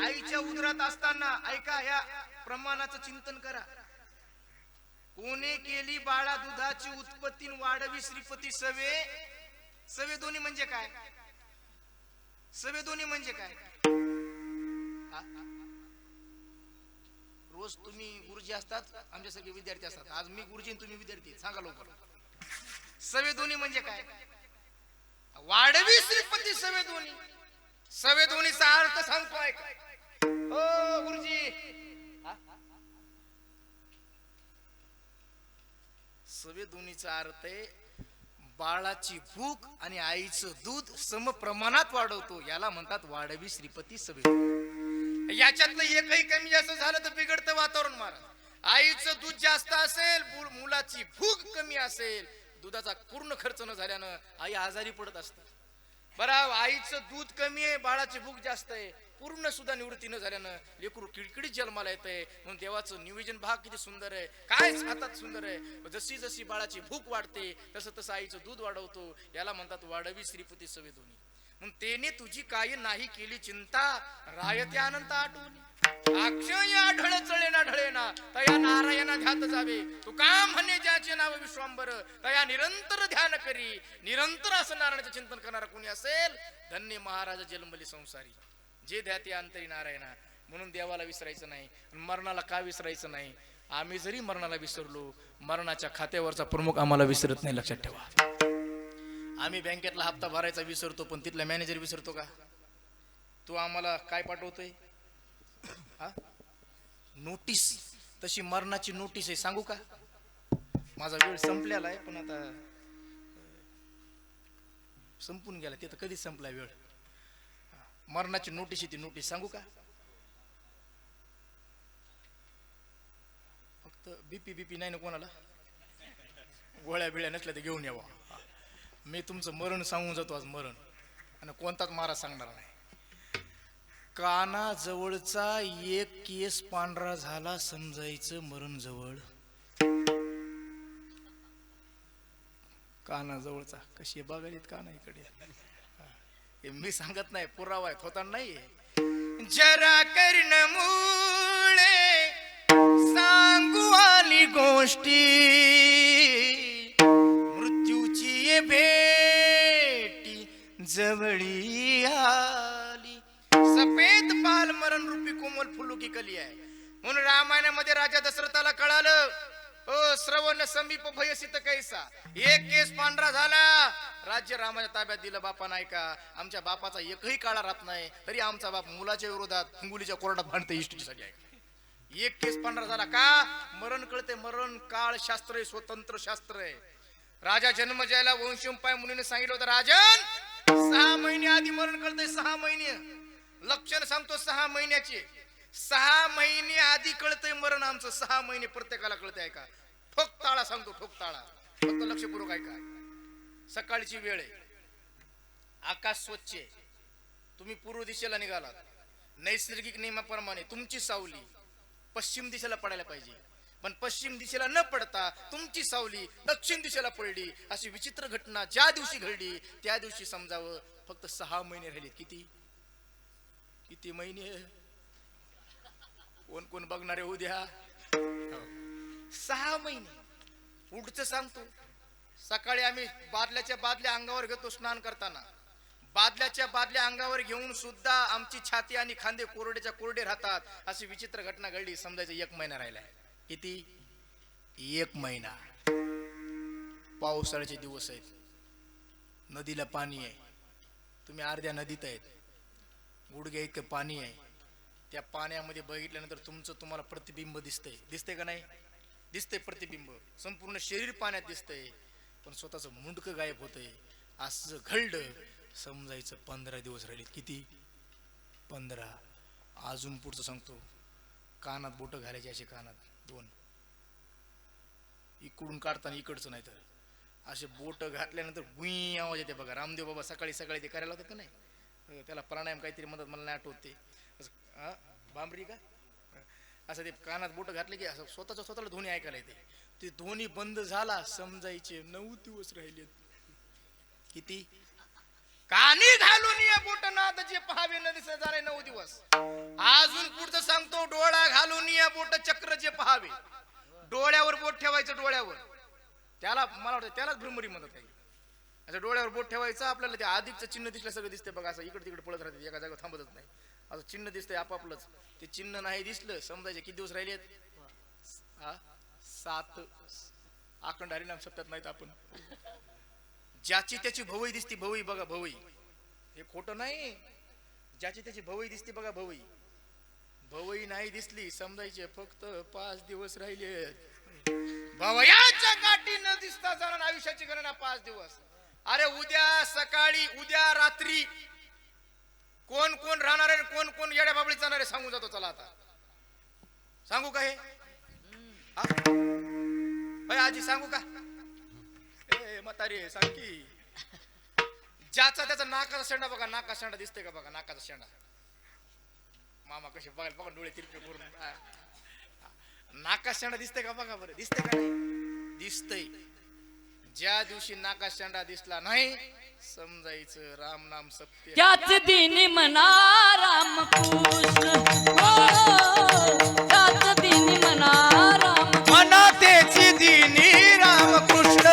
Speaker 1: आईच्या उदरात असताना ऐका, या प्रमाणाचं चिंतन करा. कोणे केली बाळा दुधाची उत्पत्ती वाढवी श्रीपती सवे दोन्ही म्हणजे काय? सवे दोन्ही म्हणजे काय? रोज तुम्ही गुरुजी असतात, आमचे सगळे विद्यार्थी असतात. आज मी गुरुजी आणि तुम्ही विद्यार्थी. सांगा लवकर, सवे दोन्ही म्हणजे काय? वाढवी श्रीपती सवे दोन्ही. सवे दोन्हीचा अर्थ सांगतो ऐका. हो गुरुजी, सवे दोन्हीचा अर्थ आहे बाळाची भूक आणि आईचं दूध सम प्रमाणात वाढवतो, याला म्हणतात वाढवी श्रीपती सवे. याच्यातलं एकही कमी जास्त झालं तर बिघडतं वातावरण महाराज. आईचं दूध जास्त असेल, मुलाची भूक कमी असेल, दुधाचा पूर्ण खर्च न झाल्यानं आई आजारी पडत असते. बरं, आईचं दूध कमी आहे, बाळाची भूक जास्त आहे, पूर्ण सुद्धा निवृत्ती न झाल्यानं लेकरू किडकिडीत जन्माला येतंय. म्हणून देवाचं नियोजन भाग किती सुंदर आहे, काय हातात सुंदर आहे. जशी जशी बाळाची भूक वाढते तसं तसं आईचं दूध वाढवतो, याला म्हणतात वाढवी श्रीपती सवे दोन्ही. म्हणून तेने तुझी काही नाही केली चिंता, रायते अनंत आठवून. अक्षय आढळ चळेना ढळेना, तया नारायणा ध्यात जावे. तू का म्हणे ज्याचे नाव विश्वांबर, तया निरंतर ध्यान करी. निरंतर असं नारायणाचं चिंतन करणारा कोणी असेल, धन्य महाराज जन्मली संसारी. जे ध्याते अंतरी नारायणा. म्हणून देवाला विसरायचं नाही. मरणाला का विसरायचं नाही? आम्ही जरी मरणाला विसरलो, मरणाच्या खात्यावरचा प्रमुख आम्हाला विसरत नाही, लक्षात ठेवा. आम्ही बँकेतला हप्ता भरायचा विसरतो, पण तिथला मॅनेजर विसरतो का? तो आम्हाला काय पाठवतोय? हा, नोटीस. तशी मरणाची नोटीस आहे, सांगू का? माझा वेळ संपलेला आहे, पण आता संपून गेला. ते तर कधीच संपला वेळ. मरणाची नोटीस ती नोटीस सांगू का? फक्त बीपी नाही ना कोणाला, गोळ्या बिळ्या नसल्या तर घेऊन यावा. मी तुमचं मरण सांगून जातो आज, मरण. आणि कोणताच महाराज सांगणार नाही. कानाजवळचा एक केस पांढरा झाला, समजायचं मरण जवळ. कानाजवळचा कशी बघायला काना इकडे, हे मी सांगत नाही, पुरावा आहे, थोता नाही. जरा कर्ण मुळे सांगू आली गोष्टी, मृत्यूची भेटी जवळी आली. सफेद पाल मरण रूपी कोमल फुलुकी कली आहे. म्हणून रामायणामध्ये राजा दशरथाला कळालं, ओ श्रवण समीप भयसित कैसा. एक केस पांढरा झाला, राज्य रामाच्या ताब्यात दिलं. बापा नाही का, आमच्या बापाचा एकही काळा राहत नाही, तरी आमचा बाप मुलाच्या विरोधात हिंगोलीच्या कोर्टात भांडते इष्टीसाठी आहे. एक केस पांढरा झाला का? मरण कळते. मरण काळ शास्त्र आहे, स्वतंत्र शास्त्र आहे. राजा जन्मजयाला वंशोपाय मुनीने सांगितलं होतं, राजन 6 महिने आधी मरण कळतंय. 6 महिने लक्षण सांगतो, 6 महिन्याचे. 6 महिने आधी कळतंय मरण आमचं. 6 महिने प्रत्येकाला कळतंय. ऐका, ठोक ताळा सांगतो, ठोक ताळा. फक्त लक्षपूर्वक ऐका. सकाळची वेळ आहे, आकाश स्वच्छ आहे, तुम्ही पूर्व दिशेला निघालात, नैसर्गिक नियमाप्रमाणे तुमची सावली पश्चिम दिशेला पडायला पाहिजे, पण पश्चिम दिशेला न पडता तुमची सावली दक्षिण दिशेला पडली. अशी विचित्र घटना ज्या दिवशी घडली त्या दिवशी समजावं फक्त 6 महिने राहिले. किती महिने? कोण कोण बघणारे उद्या? 6 महिने. पुढचं सांगतो, सकाळी आम्ही बादल्याच्या बादल्या अंगावर घेतो स्नान करताना, बादल्याच्या बादल्या अंगावर घेऊन सुद्धा आमची छाती आणि खांदे कोरडेच्या कोरडे राहतात. अशी विचित्र घटना घडली. समजायचं 1 महिना राहिलाय. किती? 1 महिना. पावसाळ्याचे दिवस आहेत, नदीला पाणी आहे, तुम्ही अर्ध्या नदीत आहेत, गुडघ्या इतकं पाणी आहे. त्या पाण्यामध्ये बघितल्यानंतर तुम्हाला प्रतिबिंब दिसतंय का नाही? दिसतंय प्रतिबिंब, संपूर्ण शरीर पाण्यात दिसतंय, पण स्वतःच मुंडकं गायब होतंय. असं घडलं. समजायचं 15 दिवस राहिले. किती? 15. अजून पुढचं सांगतो, कानात बोट घालायचे, असे कानात 2, इकडून काढताना इकडचं नाही तर असे बोट घातल्यानंतर गुई आवाज येते बघा. रामदेव बाबा सकाळी सकाळी ते करायला होतं का नाही, त्याला प्राणायाम काहीतरी म्हणतात, मला नाही आठवत ते. बांबरी का असं ते कानात बोट घातले की असं स्वतःला ध्वनी ऐकायला येते. ते ध्वनी बंद झाला, समजायचे 9 दिवस राहिलेत. किती? कानी घालून या बोट नाद जे पहावे न दिसे झाले 9 दिवस. अजून पुढचं सांगतो, डोळा घालून या बोट चक्र जे पहावे. डोळ्यावर बोट ठेवायचं, डोळ्यावर. त्याला मला वाटतं त्यालाच भ्रमरी म्हणतात काही. असं डोळ्यावर बोट ठेवायचं, आपल्याला ते अधिकचं चिन्ह दिसलं सगळं दिसते बघा. असं इकडे तिकडे पळत राहते, एका जागा थांबतच नाही. असं चिन्ह दिसतंय आपापलंच. ते चिन्ह नाही दिसलं समजायचे किती दिवस राहिलेत? 7. अखंड हरिनाम सप्त्यात नाहीत आपण. ज्याची त्याची भवई दिसती, भवई बघा, भवई. हे खोटं नाही. ज्याची त्याची भवई दिसती बघा, भवई. भवई नाही दिसली समजायचे फक्त 5 दिवस राहिलेत. भवयाच्या गाठी न दिसता जाणार आयुष्याची गणना 5 दिवस. अरे उद्या सकाळी, उद्या रात्री कोण कोण राहणार आहे, कोण कोण येड्या बाबळीत जाणार आहे सांगून जातो. चला आता सांगू का? हे आजी सांगू का? ए म्हातारी सांग की. ज्याचा त्याचा नाकाचा शेंडा बघा, नाकाचा शेंडा दिसतोय का बघा, नाकाचा शेंडा. मामा कसे बघायला बघा, डोळे तिरपे करून. नाकाचा शेंडा दिसतंय का बघा बरं, दिसतंय का नाही? दिसतंय. ज्या दिवशी नाकाचा शेंडा दिसला नाही समजायचं राम नाम सत्य.
Speaker 4: त्याच दिनी म्हणा रामकृष्ण, त्याच दिनी म्हणा राम,
Speaker 1: म्हणा तेची दिनी रामकृष्ण.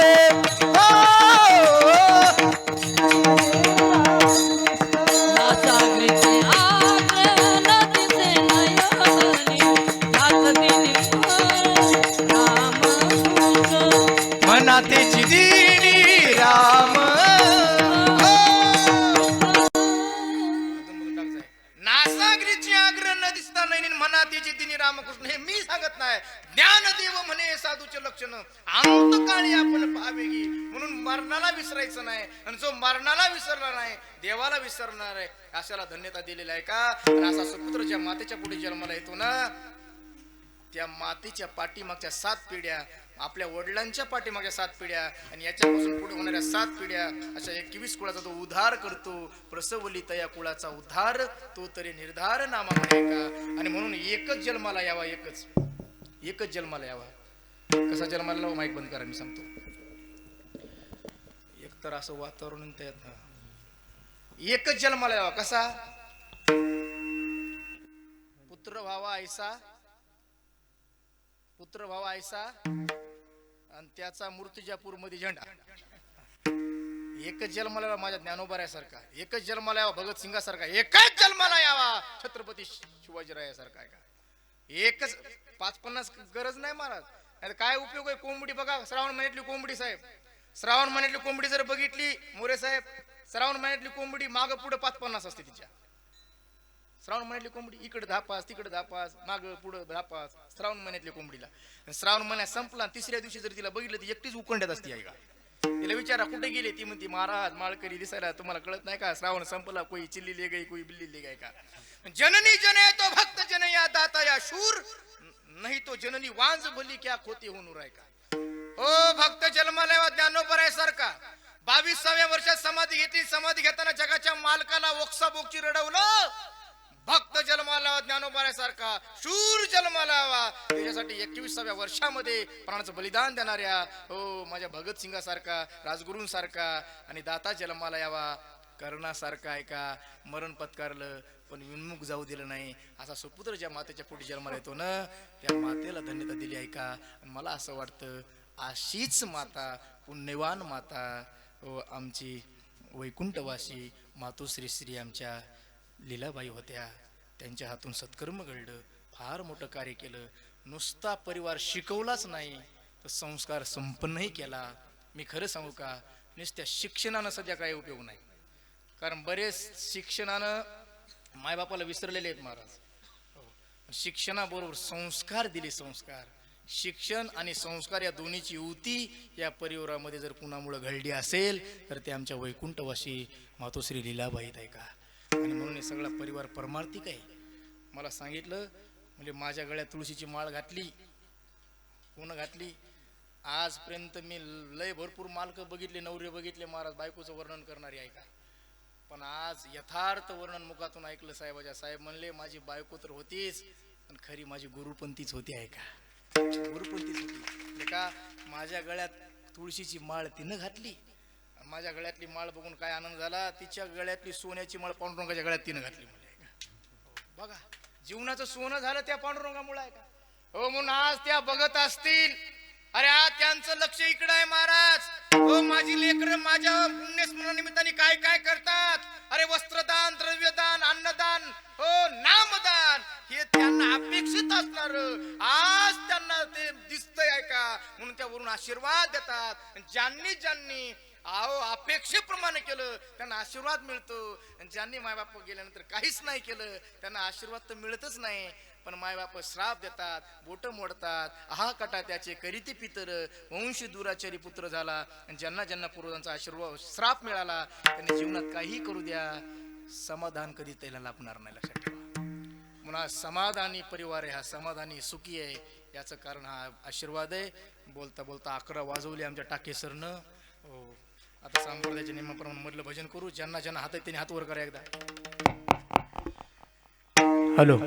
Speaker 4: नासागरीचे आग्रह न दिसे नयनी, त्याच दिनी रामकृष्ण,
Speaker 1: म्हणा तेची दिनी राम. नासागरीची आग्रह न दिसता नाही म्हणा तेची दिनी रामकृष्ण. हे मी सांगत नाही, ज्ञानदेव म्हणे साधूचे लक्षण अंतकाळी आपण पाहावे गी. म्हणून मरणाला विसरायचं नाही, आणि जो मरणाला विसरला नाही देवाला विसरणार आहे अशाला धन्यता दिलेला आहे का? आणि असा सुपुत्र ज्या मातेच्या पुढे जन्माला येतो ना, त्या मातेच्या पाठीमागच्या 7 पिढ्या, आपल्या वडिलांच्या पाठीमागच्या 7 पिढ्या, आणि याच्यापासून पुढे होणाऱ्या 7 पिढ्या, अशा 21 कुळाचा तो उद्धार करतो. प्रसवली तया कुळाचा उद्धार, तो तरी निर्धार नामा म्हणे का. आणि म्हणून एकच जन्माला यावा, एकच जन्माला यावा. कसा जन्माला लावा? माईक बंद करा, मी सांगतो. एक तर असं वातावरण त्यात एकच जन्माला यावा. कसा? पुत्र व्हावा ऐसा, पुत्र व्हावा ऐसा, आणि त्याचा मूर्तिजापूर मध्ये झेंडा. एकच जन्माला यावा माझ्या ज्ञानोबाऱ्यासारखा, एकच जन्माला यावा भगतसिंगासारखा, एकच जन्माला यावा छत्रपती शिवाजीरायासारखा. का एकच 5-50 गरज नाही महाराज. नाही काय उपयोग आहे? कोंबडी बघा, श्रावण महिन्यातली कोंबडी साहेब, श्रावण महिन्यातली कोंबडी जर बघितली मोरे साहेब, श्रावण महिन्यातली कोंबडी माग पुढे 5-50 असते तिच्या. श्रावण महिन्यातली कोंबडी इकडे 10-5, तिकडे 10-5, माग पुढे 10-5. श्रावण महिन्यातल्या कोंबडीला श्रावण महिन्यात संपला, 3ऱ्या दिवशी जर तिला बघितलं ती एकटीच उकंड्यात असते. आहे का? तिला विचारा कुठे गेले, ती म्हणती महाराज माळकरी दिसायला तुम्हाला कळत नाही का? श्रावण संपला, कोई चिल्ली ले गई, कोई बिल्ली ले गई का. जननी जने तो भक्त जन या दाता या शूर, नाही तो जननी वांज भली क्या खोती होऊन राय का. ओ भक्त जन्माला ज्ञानोबराय सारखा, 22व्या वर्षात समाधी घेतली. समाधी घेताना जगाच्या मालकाला ओक्साबोक्ची रडवलं. भक्त जन्माला ज्ञानोबाऱ्यासारखा शूर जन्माला हवा. त्याच्यासाठी 21व्या वर्षामध्ये प्राणाचं बलिदान देणाऱ्या हो माझ्या भगतसिंगासारखा, राजगुरूंसारखा आणि दाता जन्माला यावा. कर्णासारखा आहे का, मरण पत्कारलं पण विन्मुख जाऊ दिलं नाही. असा सुपुत्र ज्या मातेच्या पोटी जन्माला येतो ना, त्या मातेला धन्यता दिली आहे का. मला असं वाटतं अशीच माता, पुण्यवान माता हो आमची वैकुंठवासी मातोश्री श्री आमच्या लीलाबाई होत्या. त्यांच्या हातून सत्कर्म घडलं, फार मोठं कार्य केलं. नुसता परिवार शिकवलाच नाही तर संस्कार संपन्नही केला. मी खरं सांगू का, नुसत्या शिक्षणानं सध्या काही उपयोग नाही. कारण बरेच शिक्षणानं मायबापाला विसरलेले आहेत महाराज. शिक्षणाबरोबर संस्कार दिले. संस्कार, शिक्षण आणि संस्कार या दोन्हीची युती या परिवारामध्ये जर कुणामुळे घडली असेल तर ते आमच्या वैकुंठवासी मातोश्री लीलाबाई आहे का. आणि म्हणून हे सगळा परिवार परमार्थिक आहे. मला सांगितलं म्हणजे माझ्या गळ्यात तुळशीची माळ घातली, कोण घातली. आजपर्यंत मी लय भरपूर मालक बघितले, नवरे बघितले महाराज, बायकोचं वर्णन करणारी आहे का. पण आज यथार्थ वर्णन मुखातून ऐकलं साहेबाच्या. साहेब म्हणले माझी बायको तर होतीच पण खरी माझी गुरुपंथीच होती आहे का. गुरुपंथीच होती म्हणजे का माझ्या गळ्यात तुळशीची माळ तिनं घातली. माझ्या गळ्यातली माळ बघून काय आनंद झाला. तिच्या गळ्यातली सोन्याची माळ पांडुरंगाच्या गळ्यात तिनं घातली म्हणजे बघा. जीवनाचं सोनं झालं त्या पांडुरंगामुळे आहे का हो. म्हणून आज त्या बघत असतील, अरे आज त्यांचं लक्ष इकडं आहे महाराज. हो माझी लेकरं माझ्या पुण्यस्मरणानिमित्ताने काय काय करतात. अरे वस्त्रदान, द्रव्यदान, अन्नदान, हो नामदान, हे त्यांना अपेक्षित असणार. आज त्यांना ते दिसतंय आहे का. म्हणून त्यावरून आशीर्वाद देतात. ज्यांनी अहो अपेक्षेप्रमाणे केलं त्यांना आशीर्वाद मिळतो. ज्यांनी मायबाप गेल्यानंतर काहीच नाही केलं त्यांना आशीर्वाद तर मिळतच नाही. पण मायबाप श्राप देतात, बोट मोडतात. आहा कटा त्याचे करीती पितर, वंश दुराचारी पुत्र झाला. आणि ज्यांना ज्यांना पूर्वजांचा आशीर्वाद श्राप मिळाला त्यांनी जीवनात काही करू द्या, समाधान कधी त्याला लाभणार नाही. लक्षात ठेवा. म्हणून समाधानी परिवार आहे, हा समाधानी सुखी आहे. याचं कारण हा आशीर्वाद आहे. बोलता बोलता 11 वाजवले आमच्या टाके सरनं. हो आता संप्रदायाच्या नियमाप्रमाणे मधलं भजन करू. ज्यांना ज्यांना हात आहे त्यांनी हात वर करा एकदा. हॅलो,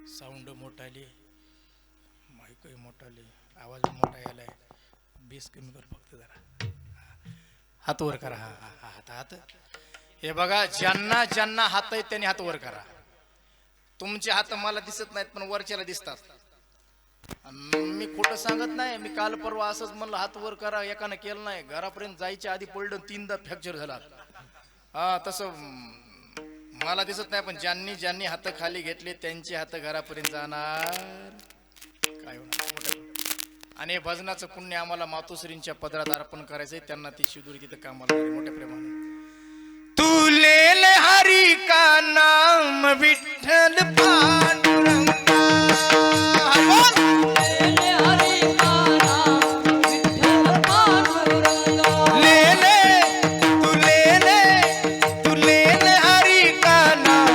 Speaker 1: साऊंड मोठाले, माईकही मोठाले, आवाज मोठा यायलाय. बेस कमी कर फक्त जरा. हात वर करा. हा हा हात हात हे बघा. ज्यांना ज्यांना हात आहेत त्यांनी हात वर करा. तुमचे हात मला दिसत नाहीत पण वरच्याला दिसतात. मी खोटं सांगत नाही. मी काल परवा असंच म्हणलं हात वर करा, एकानं केलं नाही. घरापर्यंत जायच्या आधी पडलं, 3दा फ्रॅक्चर झाला. हा तसं मला दिसत नाही पण ज्यांनी ज्यांनी हात खाली घेतले त्यांचे हात घरापर्यंत जाणार. काय होणार. आणि हे भजनाचं पुण्य आम्हाला मातोश्रींच्या पदरात अर्पण करायचंय. त्यांना ती शिदुरी तिथं कामाला मोठ्या प्रेमाने. तू लेल हरी का नाम विठ्ठल पांडुरंगा.
Speaker 4: लेले हरी का नाम विठ्ठल पांडुरंगा.
Speaker 1: तू लेले हरी का नाम विठ्ठल पांडुरंगा.
Speaker 4: लेले हरी का नाम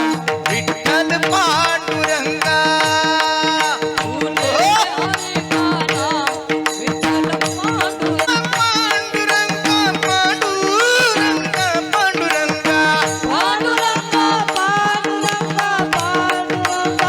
Speaker 4: विठ्ठल पांडुरंगा.
Speaker 1: पांडुरंगा पांडुरंगा पांडुरंगा
Speaker 4: पांडुरंगा पांडुरंगा पांडुरंगा.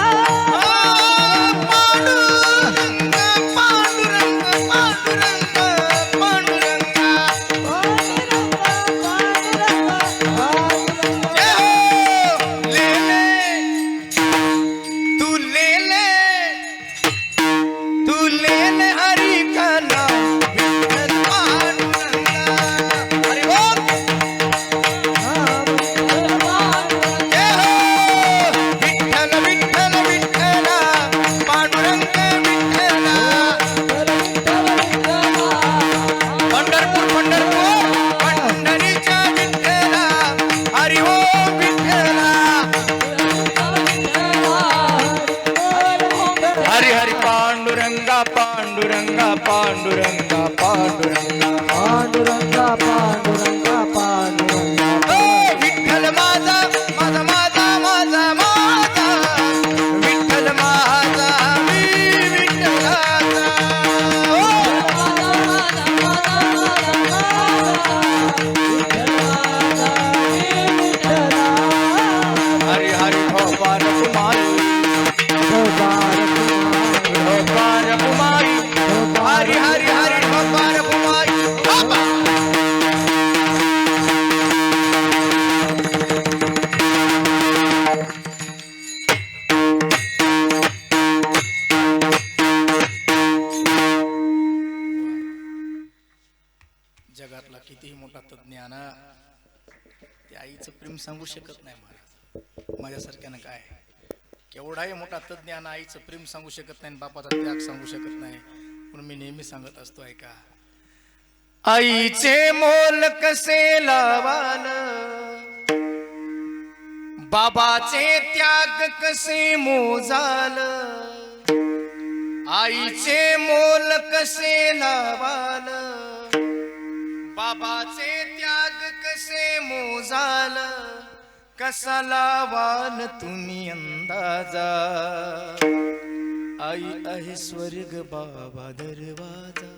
Speaker 1: तज्ञाना त्या आईचं प्रेम सांगू शकत नाही महाराज. माझ्यासारख्यानं काय केवढाही मोठा तज्ञाना आईचं प्रेम सांगू शकत नाही आणि बापाचा त्याग सांगू शकत नाही. म्हणून मी नेहमी सांगत असतो ऐका, आईचे मोल कसे लावाल, बाबाचे त्याग कसे मोजाल, आईचे मोल कसे लावाल, बाबाचे त्याग कसे मोजाल, कसा लावाल तुम्ही अंदाजा. आई आहे स्वर्ग बाबा दरवाजा,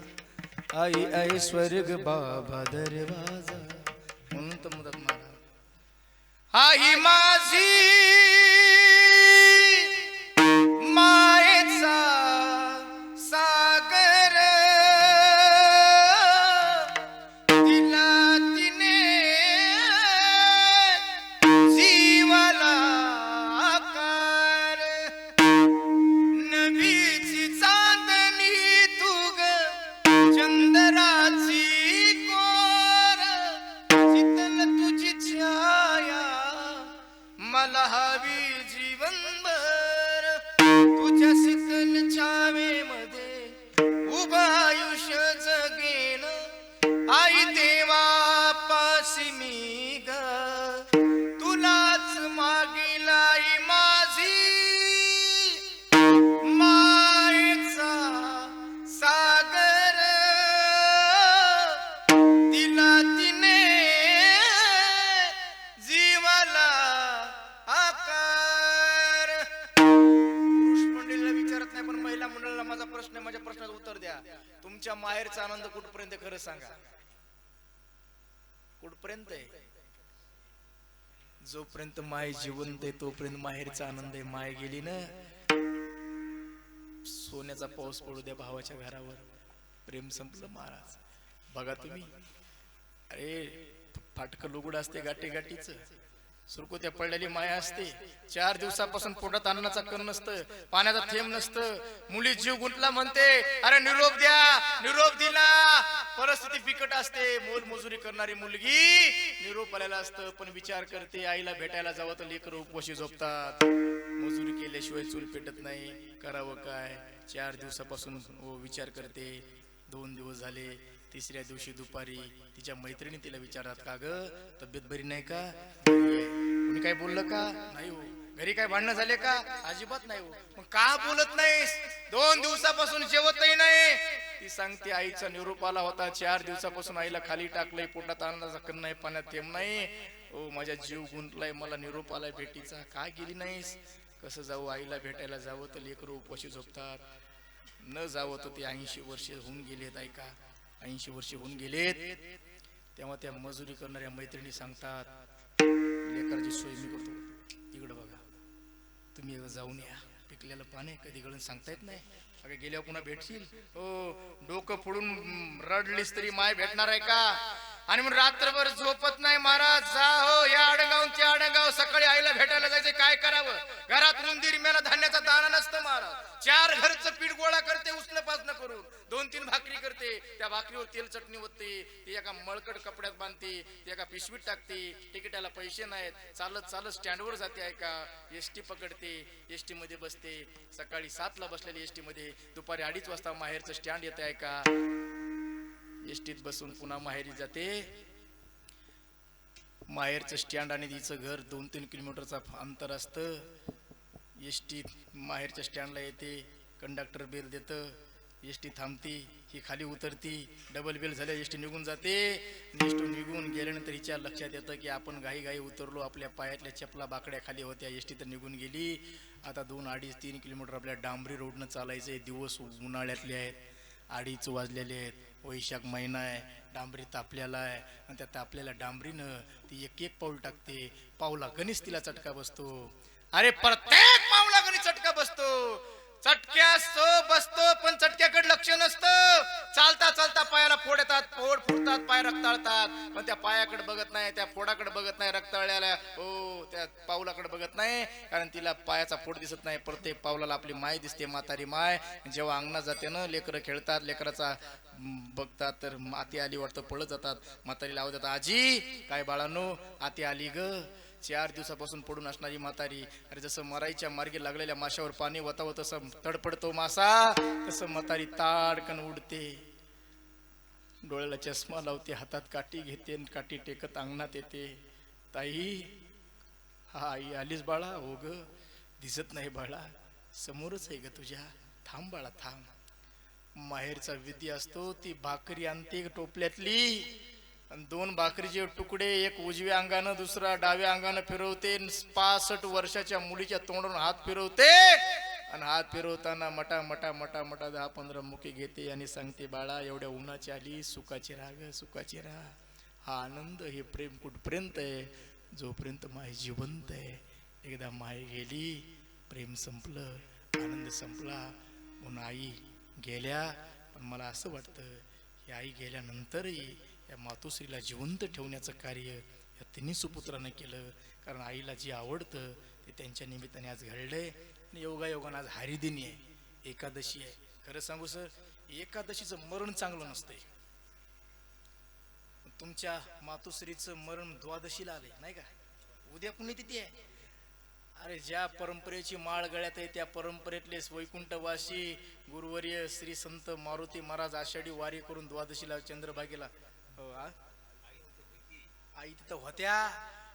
Speaker 1: आई आहे स्वर्ग बाबा दरवाजा. म्हणून तर मुदत मारा, आई माझी मायेचा सागर, तिला तिने जीवाला आकार, नभीची चांदणी तू ग, चंद्राची कोर, शीतल तुझी छाया मला हवी जीवनभर. तुझ्या शीतल छावेमध्ये उभं आयुष्य जगेन, आई देवापाशी मी ग, तुलाच मागील आई माझी मायेचा सागर, तिला तिने जीवाला आकार. पुरुष मंडळीला विचारत नाही, पण महिला मंडळीला माझा प्रश्न आहे, माझ्या प्रश्नाचं उत्तर द्या. तुमच्या माहेरचा आनंद कुठपर्यंत आहे खरं सांगा, कुठपर्यंत आहे? जोपर्यंत माय जिवंत आहे तोपर्यंत माहेरचा आनंद आहे. माय गेली ना, सोन्याचा पाऊस पडू द्या भावाच्या घरावर, प्रेम संपलं महाराज. बघा तुम्ही, अरे फाटकं लुगड असते गाठी गाठीच, सुरकुत्या पडलेली माया असते, 4 दिवसापासून पोटात अन्नाचा कण नसतं, पाण्याचा थेंब नसतं, मुली जीव गुंतला म्हणते, अरे निरोप द्या, निरोप दिला. परिस्थिती बिकट असते, मोलमजुरी करणारी मुलगी निरोप आलेला असतं, पण विचार करते आईला भेटायला जावं तर लेकरं उपवाशी झोपतात, मजुरी केल्याशिवाय चूल पेटत नाही, करावं काय. 4 दिवसापासून विचार करते, 2 दिवस झाले. 3ऱ्या दिवशी दुपारी तिच्या मैत्रिणी तिला विचारतात, का ग तब्येत बरी नाही का? कुणी काय बोललं का? नाही हो. घरी काय भांडणं झाले का? अजिबात नाही हो. मग का बोलत नाहीस? 2 दिवसापासून जेवतही नाही. ती सांगते आईचा निरोप आला होता, 4 दिवसापासून आईला खाली टाकलंय, पोटात आनंदाचा कण नाही, पाण्यात थेंब नाही. ओ माझा जीव गुंतलाय, मला निरोप आलाय भेटीचा, का गेली नाहीस? कसं जाऊ, आईला भेटायला जावं तर लेकरं उपवाशी झोपतात, न जावं तर ते 80 वर्ष होऊन गेलेत. ऐका, 80 वर्ष होऊन गेलेत. तेव्हा त्या मजुरी करणाऱ्या मैत्रिणी सांगतात, लेकराची सोय मी करतो, तिकडं बघा, तुम्ही एकदा जाऊन या, पिकलेलं पाणी कधी गळून सांगता येत नाही. अगं गेल्यावर पुन्हा भेटशील, हो डोकं फोडून रडलीस तरी माय भेटणार आहे का? आणि म्हणून रात्रभर झोपत नाही महाराज. जा हो, या आडगावून त्या आडगाव, सकाळी आईला भेटायला जायचं, काय करावं? घरात रुंदी मेला धान्याचा दाणा नसतं महाराज. 4 घरचं पीठ गोळा करते उचलं पाचनं करून, 2-3 भाकरी करते, त्या भाकरीवर तेल चटणी ओतते, ती एका मळकट कपड्यात बांधते, ती एका पिशवीत टाकते, तिकिटाला पैसे नाहीत, चालत चालत स्टँडवर जाते. ऐका, एसटी पकडते, एसटी मध्ये बसते, सकाळी 7ला बसलेली एसटी मध्ये दुपारी 2:30 वाजता माहेरचं स्टँड येते. ऐका, एसटीत बसून पुन्हा माहेरी जाते. माहेरचं स्टँड आणि तिचं घर 2-3 किलोमीटरचा अंतर असतं. एसटी माहेरच्या स्टँडला येते, कंडक्टर बेल देतं, एसटी थांबती, ही खाली उतरती, डबल बेल झाल्या एसटी निघून जाते. एसटी निघून गेल्यानंतर हिच्या लक्षात येतं की आपण घाई घाई उतरलो, आपल्या पायातल्या चपला बाकड्या खाली होत्या, एसटी तर निघून गेली. आता 2-2.5-3 किलोमीटर आपल्या डांबरी रोडनं चालायचं. दिवस उन्हाळ्यातले आहेत, 2:30 वाजलेले आहेत, वैशाख महिना आहे, डांबरी तापलेला आहे, आणि त्या तापलेल्या डांबरीनं ती एक पाऊल टाकते, पाऊला गणित तिला चटका बसतो. अरे प्रत्येक पाऊला गणित चटका बसतो. चटक्या असतो बसतो पण चटक्याकडे लक्ष नसतं. चालता चालता पायाला फोड येतात, फोड फुटतात, पाय रक्ताळतात, पण त्या पायाकडे बघत नाही, त्या फोडाकडे बघत नाही, रक्ताळल्याला हो त्या पाऊलाकडे बघत नाही, कारण तिला पायाचा फोड दिसत नाही. प्रत्येक पावलाला आपली माय दिसते, म्हातारी माय. जेव्हा अंगणात जाते ना, लेकरं खेळतात, लेकराचा बघतात तर आती आली वाटतं, पळत जातात. म्हातारीला आवाज देतात, आजी काय बाळांनो आती आली ग. 4 दिवसापासून पडून असणारी म्हातारी. अरे जसं मराईच्या मार्गी लागलेल्या माशावर पाणी वतावं तसं तडपडतो मासा, तसं म्हातारी ताडकन उडते. डोळ्याला चष्मा लावते, हातात काठी घेते, काठी टेकत अंगणात येते. ताई हा आई आलीस बाळा. हो ग दिसत नाही बाळा, समोरच आहे ग तुझ्या. थांब बाळा थांब. माहेरचा विधी असतो, ती भाकरी आणते टोपल्यातली, 2 भाकरीचे तुकडे, एक उजव्या अंगानं दुसरा डाव्या अंगानं फिरवते. 65 वर्षाच्या मुलीच्या तोंडून हात फिरवते, आणि हात फिरवताना मटा मटा मटा मटा 10-15 मुके घेते आणि सांगते, बाळा एवढ्या उन्हाची आली, सुखाची राग सुखाची राहा. हा आनंद, हे प्रेम कुठपर्यंत आहे? जोपर्यंत माय जिवंत आहे. एकदा माय गेली, प्रेम संपलं, आनंद संपला. म्हणून आई गेल्या, पण मला असं वाटतं की आई गेल्यानंतरही या मातोश्रीला जिवंत ठेवण्याचं कार्य या तिन्ही सुपुत्रानं केलं. कारण आईला जे आवडतं ते त्यांच्या निमित्ताने आज घडलंय. आणि योगायोगानं आज हरिदिनी आहे, एकादशी आहे. खरं सांगू सर, एकादशीचं मरण चांगलं नसतंय. तुमच्या मातोश्रीचं मरण द्वादशीला आलंय नाही का? उद्या पुण्यतिथी आहे. अरे ज्या परंपरेची माळ गळ्यात आहे त्या परंपरेतले वैकुंठवासी गुरुवर्य श्री संत मारुती महाराज आषाढी वारी करून द्वादशीला चंद्रभागेला आई तिथं होत्या.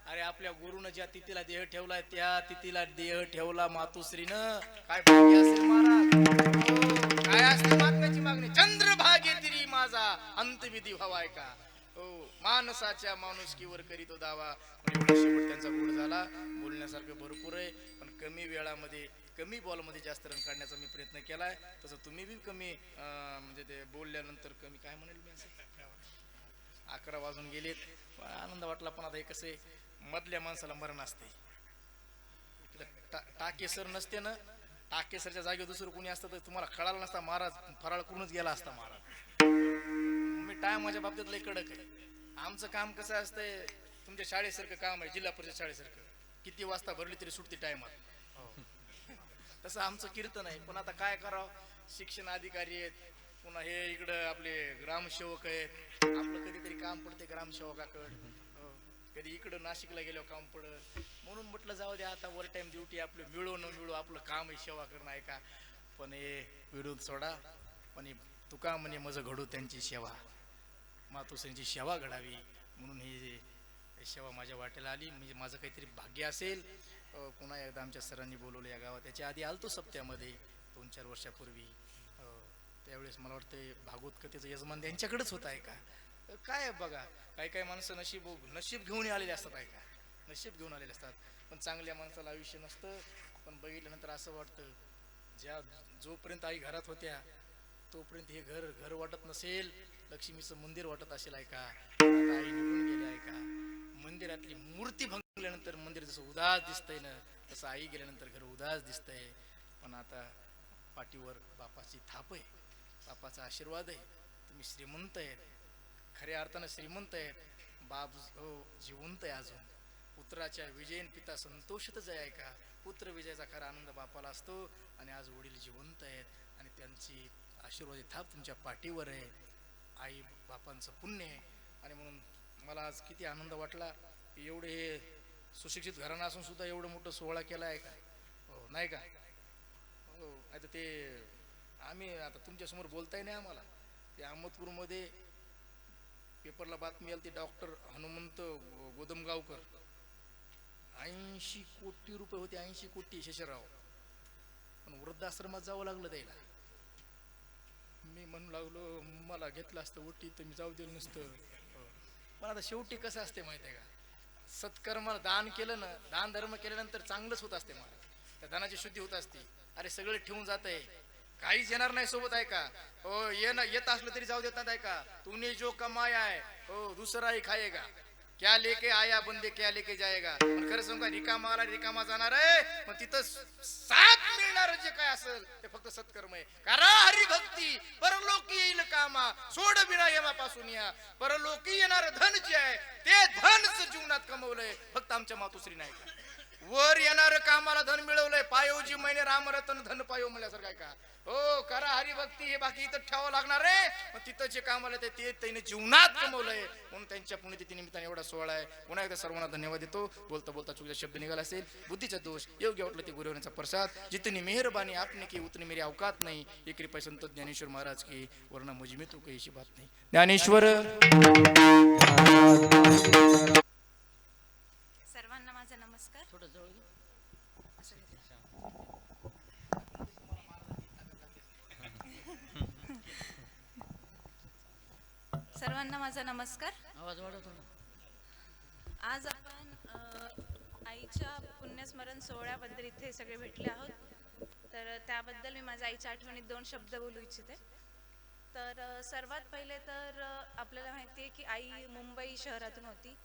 Speaker 1: अरे आपल्या गुरुनं ज्या तिथीला देह ठेवलाय त्या तिथीला देह ठेवला मातोश्रीनं. काय भाग्य असेल महाराज. काय असते महात्म्याची मागणी? चंद्रभागे तिरी माझा अंतविधी व्हावाय का. हो माणसाच्या माणुसकीवर करीतो दावा. एवढा शेवट त्यांचा गोड झाला. बोलण्यासारखं भरपूर आहे, पण कमी वेळामध्ये कमी बॉलमध्ये जास्त रन काढण्याचा मी प्रयत्न केलाय. तसं तुम्ही बी कमी म्हणजे ते बोलल्यानंतर कमी काय म्हणेल मी असं 11 वाजून गेलेत. आनंद वाटला, पण आता हे कसे मधल्या माणसाला मरण असते. टाकेसर नसते ना, टाकेसरच्या जागेवर दुसरं कोणी असतं तर तुम्हाला कळाला नसता. महाराज फराळ करूनच गेला असता महाराज. मी टायमाच्या बाबतीत लय कडक आहे. आमचं काम कसं असतंय, तुमच्या शाळेसारखं काम आहे, जिल्हा परिषद शाळेसारखं. किती वाजता भरली तरी सुटते टायमात. तसं आमचं कीर्तन आहे. पण आता काय करावं, शिक्षण अधिकारी आहेत, पुन्हा हे इकडं आपले ग्रामसेवक आहेत. आपलं कधीतरी काम पडते ग्रामसेवकाकडं, कधी इकडं नाशिकला गेल्यावर काम पडत. म्हणून म्हटलं जाऊ द्या, आता ओव्हर टाइम ड्युटी आपलं मिळो न मिळो आपलं काम आहे सेवा करणं आहे का. पण हे विरोध सोडा. पण तुका म्हणे माझं घडू त्यांची सेवा, मातोश्रींची सेवा घडावी म्हणून ही सेवा माझ्या वाटेला आली. म्हणजे माझं काहीतरी भाग्य असेल. पुन्हा एकदा आमच्या सरांनी बोलवलं या गावात. त्याच्या आधी आलतो सप्त्यामध्ये 2-4 वर्षापूर्वी. त्यावेळेस मला वाटतं भागवत कथेचं यजमान त्यांच्याकडेच होत आहे का काय. बघा काही काही माणसं नशीब घेऊन आलेले असतात. आहे का नशीब घेऊन आलेले असतात, पण चांगल्या माणसाला आयुष्य नसतं. पण बघितल्यानंतर असं वाटतं जोपर्यंत आई घरात होत्या तोपर्यंत हे घर वाटत नसेल, लक्ष्मीचं मंदिर वाटत असेल. आहे का आता आई निघून गेली. आहे का मंदिरातली मूर्ती भंगल्यानंतर मंदिर जसं उदास दिसतंय ना, तसं आई गेल्यानंतर घर उदास दिसतंय. पण आता पाठीवर बापाची थाप आहे, बापाचा आशीर्वाद आहे. तुम्ही श्रीमंत आहेत, खऱ्या अर्थानं श्रीमंत आहेत. बाप हो जिवंत आहे अजून. पुत्राच्या विजयन पिता संतोषितच आहे. का पुत्र विजयाचा खरा आनंद बापाला असतो. आणि आज वडील जिवंत आहेत आणि त्यांची आशीर्वादी थाप तुमच्या पाठीवर आहे. आई बापांचं पुण्य आहे. आणि म्हणून मला आज किती आनंद वाटला की एवढे हे सुशिक्षित घराणं असून सुद्धा एवढं मोठं सोहळा केला आहे का. हो नाही का. हो आता ते आम्ही आता तुमच्यासमोर बोलताय नाही आम्हाला. ते अहमदपूरमध्ये पेपरला बातमी आली, ते डॉक्टर हनुमंत गोदमगावकर 80 कोटी रुपये होते. 80 कोटी शेषराव. पण वृद्धाश्रमात जावं लागलं द्यायला. मी म्हणू लागलो मला घेतलं असतं ओटी तर मी जाऊ दिलं नसतं. पण आता शेवटी कसं असते माहिती आहे का, सत्कर्म दान केलं ना, दान धर्म केल्यानंतर चांगलंच होत असते महाराज. त्या दानाची शुद्धी होत असते. अरे सगळे ठेवून जात आहे, काहीच येणार नाही सोबत. आहे का हो येत असलं तरी जाऊ देतात. आहे का तूने जो कमाया है हो दुसराही खाएगा, क्या लेके आया बंदे क्या लेके जाएगा. पण खरं सांगू का, रिकामा आला रिकामा जाणार आहे. पण तिथं 7 येणार जे काय असेल ते फक्त सत्कर्म आहे. करा हरिभक्ती परलोकी येईल कामा, सोड बिना यमापासून या. परलोकी येणार धन जे आहे ते धनच जीवनात कमवलंय फक्त आमच्या मातोश्री नाही का. वर येणार कामाला धन मिळवलंय, पायोजी महिने रामरतन धन पायो म्हणल्यासारखं आहे का. हो करा हरिभक्ती, हे बाकी इथं ठेवावं लागणार आहे. मग तिथं जे कामाला ते त्याने जीवनात कमवलंय म्हणून त्यांच्या पुण्यतिथी निमित्ताने एवढा सोहळा आहे. पुन्हा एकदा सर्वांना धन्यवाद देतो. बोलता बोलता चुकीचा शब्द निघाला असेल, बुद्धीचा दोष, योग्य वाटलं ते गुरुवरांचा प्रसाद. जितनी मेहरबानी आपने की उतनी मेरी औकात नाही. ही कृपा संत ज्ञानेश्वर महाराज की, वरना मुझ में तो कोई ऐसी बात नहीं. ज्ञानेश्वर.
Speaker 5: सर्वांना माझा नमस्कार. सर्वांना माझा नमस्कार. आज आपण आईच्या पुण्यस्मरण सोहळ्याबद्दल इथे सगळे भेटले आहोत. तर त्याबद्दल मी माझ्या आईच्या आठवणीत 2 शब्द बोलू इच्छिते. तर सर्वात पहिले तर आपल्याला माहिती आहे की आई मुंबई शहरातून होती.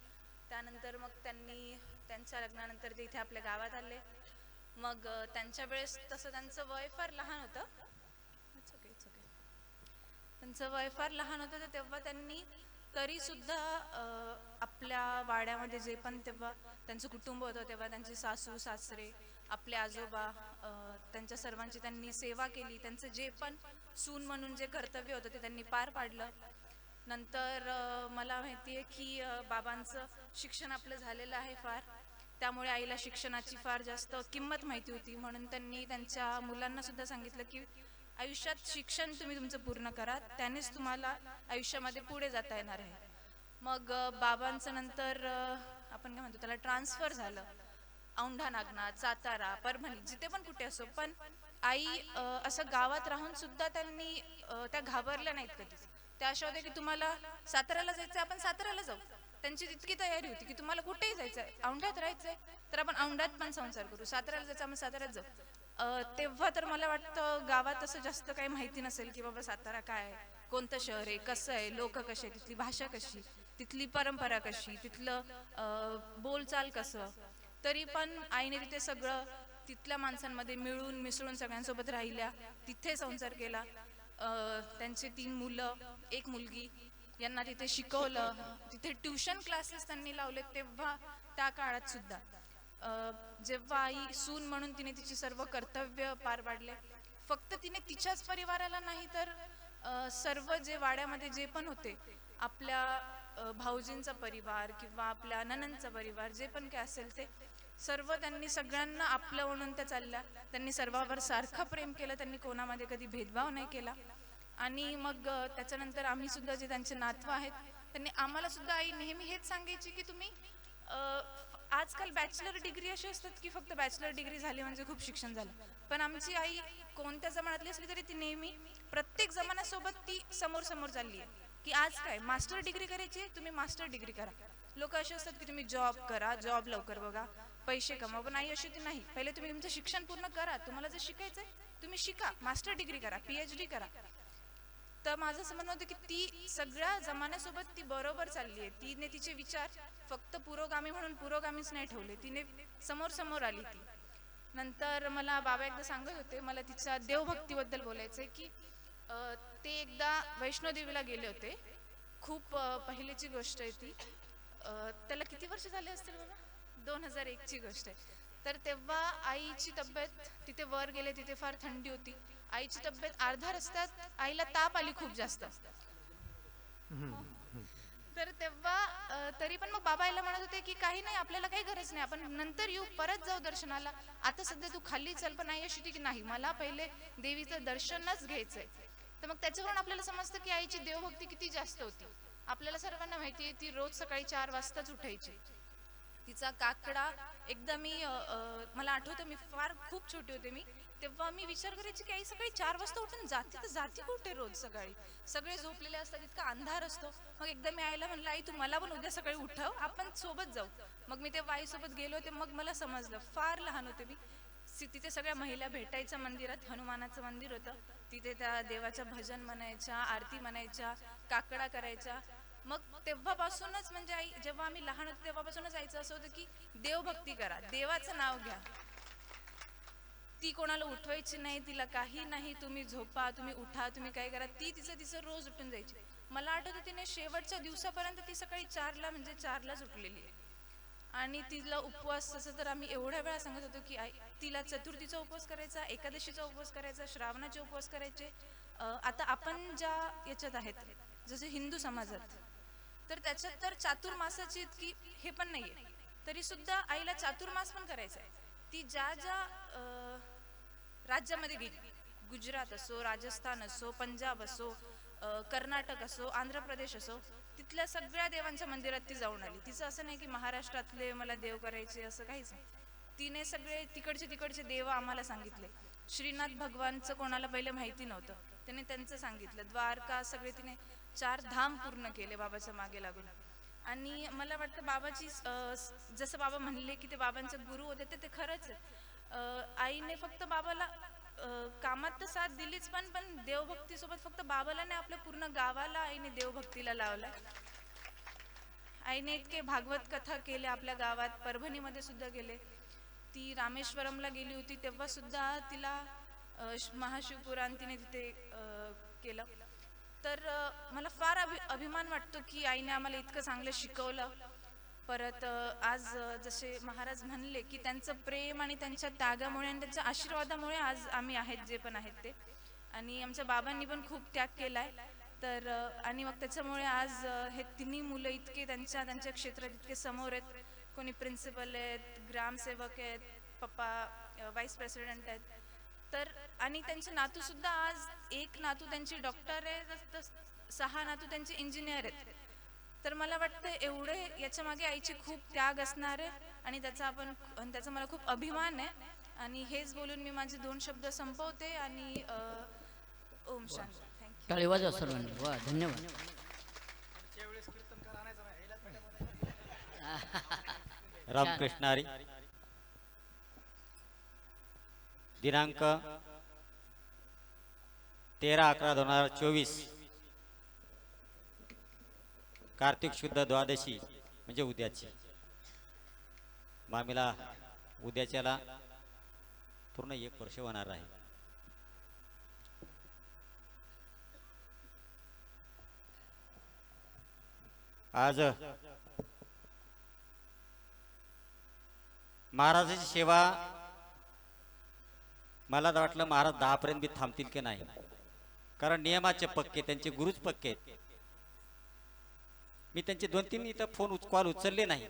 Speaker 5: त्यानंतर मग त्यांनी त्यांच्या लग्नानंतर ते इथे आपल्या गावात आले. मग त्यांच्या वेळेस तसं त्यांचं वय फार लहान होतं. त्यांचं वय फार लहान होतं, तर तेव्हा त्यांनी तरी सुद्धा आपल्या वाड्यामध्ये जे पण तेव्हा त्यांचं कुटुंब होतं, तेव्हा त्यांचे सासू सासरे, आपले आजोबा, त्यांच्या सर्वांची त्यांनी सेवा केली. त्यांचं जे पण सून म्हणून जे कर्तव्य होतं ते त्यांनी पार पाडलं. नंतर मला माहिती आहे की बाबांचं शिक्षण आपलं झालेलं आहे फार, त्यामुळे आईला शिक्षणाची फार जास्त किंमत माहिती होती. म्हणून त्यांनी त्यांच्या मुलांना सुद्धा सांगितलं की आयुष्यात शिक्षण तुम्ही तुमचं पूर्ण करा, त्यानेच तुम्हाला आयुष्यामध्ये पुढे जाता येणार आहे. मग बाबांचं नंतर आपण काय म्हणतो त्याला ट्रान्सफर झालं. औंढा नागनाथ, सातारा, परभणी, जिथे पण कुठे असो, पण आई असं गावात राहून सुद्धा त्यांनी त्या घाबरल्या नाहीत कधीच. त्या अशा होत्या की तुम्हाला साताऱ्याला जायचं आपण साताऱ्याला जाऊ. त्यांची तितकी तयारी होती की तुम्हाला कुठेही जायचंय, औंढ्यात राहायचंय तर आपण औंढ्यात पण संसार करू, साताऱ्याला जायचं आपण साताऱ्यात जाऊ. तेव्हा तर मला वाटतं गावात असं जास्त काही माहिती नसेल की बाबा सातारा काय आहे, कोणतं शहर आहे, कसं आहे, लोक कसे, तिथली भाषा कशी, तिथली परंपरा कशी, तिथलं बोलचाल कसं. तरी पण आईने तिथे सगळं तिथल्या माणसांमध्ये मिळून मिसळून सगळ्यांसोबत राहिल्या, तिथे संसार केला. त्यांचे 3 मुलं, 1 मुलगी यांना तिथे शिकवलं. तिथे ट्युशन क्लासेस त्यांनी लावले. तेव्हा त्या काळात सुद्धा जेव्हा आई सून म्हणून तिने तिची सर्व कर्तव्य पार पाडले. फक्त तिने तिच्याच परिवाराला नाही तर सर्व जे वाड्यामध्ये जे पण होते, आपल्या भाऊजींचा परिवार किंवा आपल्या ननंदचा परिवार, जे पण काय असेल ते सर्व त्यांनी सगळ्यांना आपलं म्हणून त्या चालल्या. त्यांनी सर्वांवर सारखं प्रेम केलं, त्यांनी कोणामध्ये कधी भेदभाव नाही केला. आणि मग त्याच्यानंतर आम्ही सुद्धा जे त्यांचे नातवं आहेत त्यांनी आम्हाला सुद्धा आई नेहमी हेच सांगायची की तुम्ही आजकाल बॅचलर डिग्री अशी असतात की फक्त बॅचलर डिग्री झाली म्हणजे खूप शिक्षण झालं, पण आमची आई कोणत्या जमान्यातली असली तरी ती नेहमी प्रत्येक जमान्यासोबत ती समोर समोर चालली आहे की आज काय मास्टर डिग्री करायची आहे, तुम्ही मास्टर डिग्री करा. लोक असे असतात की तुम्ही जॉब करा, जॉब लवकर बघा, पैसे कमावा, पण आई अशी ती नाही. पहिले तुम्ही तुमचं शिक्षण पूर्ण करा, तुम्हाला जर शिकायचंय तुम्ही शिका, मास्टर डिग्री करा, PhD करा. तर माझं असं म्हणणं होतं की ती सगळ्या जमान्यासोबत ती बरोबर चालली आहे. तिने तिचे विचार फक्त पुरोगामी म्हणून पुरोगामीच नाही ठेवले, तिने समोर समोर आली ती. नंतर मला बाबा एकदा सांगत होते, मला तिच्या देवभक्तीबद्दल बोलायचंय की ते एकदा वैष्णोदेवीला गेले होते. खूप पहिलीची गोष्ट आहे ती. त्याला किती वर्ष झाले असतील बघा, 2001 ची गोष्ट आहे. तर तेव्हा आईची तब्येत, तिथे वर गेले तिथे फार थंडी होती, आईची तब्येत अर्ध्या रस्त्यात आईला ताप आली खूप जास्त. तर तेव्हा तरी पण मग बाबा आईला म्हणत होते की काही नाही, आपल्याला काही गरज नाही, आपण नंतर येऊ, परत जाऊ दर्शनाला, आता सध्या तू खाली चल. पण आई अशी होती की नाही, मला पहिले देवीचं दर्शनच घ्यायचंय. तर मग त्याच्यावरून आपल्याला समजतं की आईची देवभक्ती किती जास्त होती. आपल्याला सर्वांना माहिती आहे ती रोज सकाळी 4 वाजताच उठायची. तिचा काकडा एकदा मला आठवतं, मी फार खूप छोटी होते मी, तेव्हा मी विचार करायची की आई सकाळी 4 वाजता उठून जाते तर जाती कुठे रोज सकाळी, सगळे झोपलेले असतात, इतका अंधार असतो. मग एकदा मी आईला म्हणलं, आई तू मला पण उद्या सकाळी उठव, आपण सोबत जाऊ. मग मी तेव्हा आईसोबत गेलो होते. मग मला समजलं, फार लहान होते मी, तिथे सगळ्या महिला भेटायच्या मंदिरात, हनुमानाचं मंदिर होतं तिथे, त्या देवाच्या भजन म्हणायच्या, आरती म्हणायच्या, काकडा करायच्या. मग तेव्हापासूनच म्हणजे आई, जेव्हा आम्ही लहान होतो तेव्हापासूनच आईचं असं होतं की देवभक्ती करा, देवाचं नाव घ्या. ती कोणाला उठवायची नाही, तिला काही नाही, तुम्ही झोपा, तुम्ही उठा, तुम्ही काय करा, ती तिचं रोज उठून जायची. मला आठवतं तिने शेवटच्या दिवसापर्यंत ती सकाळी 4ला म्हणजे 4लाच उठलेली आहे. आणि तिला उपवास तसं तर आम्ही एवढ्या वेळा सांगत होतो की तिला चतुर्थीचा उपवास करायचा, एकादशीचा उपवास करायचा, श्रावणाचे उपवास करायचे. आता आपण ज्या याच्यात आहेत जसे हिंदू समाजात, तर त्याच्यात तर चातुर्मासाची इतकी हे पण नाहीये, तरी सुद्धा आईला चातुर्मास पण करायचा आहे. ती ज्या ज्या राज्यामध्ये गेली, गुजरात असो, राजस्थान असो, पंजाब असो, कर्नाटक असो, आंध्र प्रदेश असो, तिथल्या सगळ्या देवांच्या मंदिरात ती जाऊन आली. तिचं असं नाही की महाराष्ट्रातले मला देव करायचे असं काहीच नाही. तिने सगळे तिकडचे देव आम्हाला सांगितले. श्रीनाथ भगवानचं कोणाला पहिले माहिती नव्हतं, त्याने त्यांचं सांगितलं. द्वारका सगळे तिने 4 धाम पूर्ण केले बाबाच्या मागे लागून. आणि मला वाटतं बाबाची जसं बाबा म्हणले की ते बाबांचे गुरु होते, ते खरंच आहे. आईने फक्त बाबाला कामात तर साथ दिलीच, पण देवभक्तीसोबत फक्त बाबाला नाही, आपल्या पूर्ण गावाला आईने देवभक्तीला लावला. आईने इतके भागवत कथा केल्या आपल्या गावात, परभणीमध्ये सुद्धा गेले. ती रामेश्वरमला गेली होती तेव्हा सुद्धा तिला महाशिवपुराण तिने तिथे केलं. तर मला फार अभिमान वाटतो की आईने आम्हाला इतकं चांगलं शिकवलं. परत आज जसे महाराज म्हणले की त्यांचं प्रेम आणि त्यांच्या त्यागामुळे आणि त्यांच्या आशीर्वादामुळे आज आम्ही आहेत जे पण आहेत ते. आणि आमच्या बाबांनी पण खूप त्याग केला आहे. तर आणि मग त्याच्यामुळे आज हे तिन्ही मुलं इतके त्यांच्या क्षेत्रात इतके समोर आहेत. कोणी प्रिन्सिपल आहेत, ग्रामसेवक आहेत, पप्पा व्हाईस प्रेसिडेंट आहेत. तर आणि त्यांचे नातू सुद्धा, आज एक नातू त्यांची डॉक्टर आहे, 6 नातू त्यांचे इंजिनियर आहेत. तर मला वाटतं एवढे याच्या मागे आईचे खूप त्याग असणार आहे आणि त्याचा मला खूप अभिमान आहे. आणि हेच बोलून मी माझे 2 शब्द संपवते आणि ओम शांती. थँक्यू.
Speaker 6: टाळी वाजवा सर्वांनी. वा, धन्यवाद.
Speaker 2: रामकृष्ण हरी. दिनांक 13/11/2024 कार्तिक शुद्ध द्वादशी म्हणजे उद्याची. मामीला उद्याच्याला पूर्ण 1 वर्ष होणार आहे. आज महाराजाची सेवा, मला तर वाटलं महाराज 10 पर्यंत बी थांबतील की नाही, कारण नियमाचे पक्के, त्यांचे गुरुच पक्के आहेत. मी त्यांचे 2-3 इथं कॉल उचलले नाही,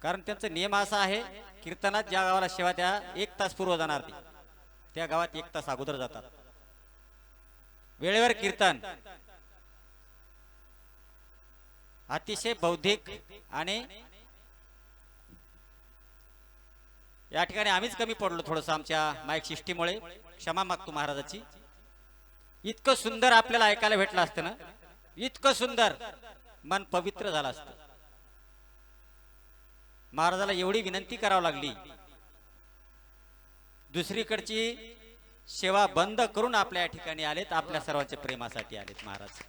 Speaker 2: कारण त्यांचा नियम असा आहे, कीर्तनात ज्या गावाला सेवा त्या 1 तास पूर्व जाणार, त्या गावात 1 तास अगोदर जातात. वेळेवर कीर्तन अतिशय बौद्धिक. आणि या ठिकाणी आम्हीच कमी पडलो थोडंसं आमच्या माईक सिस्टीममुळे, क्षमा मागतो महाराजाची. इतकं सुंदर आपल्याला ऐकायला भेटलं असतं ना, इतकं सुंदर, मन पवित्र झालं असतं. महाराजाला एवढी विनंती करावी लागली, दुसरीकडची सेवा बंद करून आपल्या ठिकाणी आलेत, आपल्या सर्वांच्या प्रेमासाठी आलेत महाराज.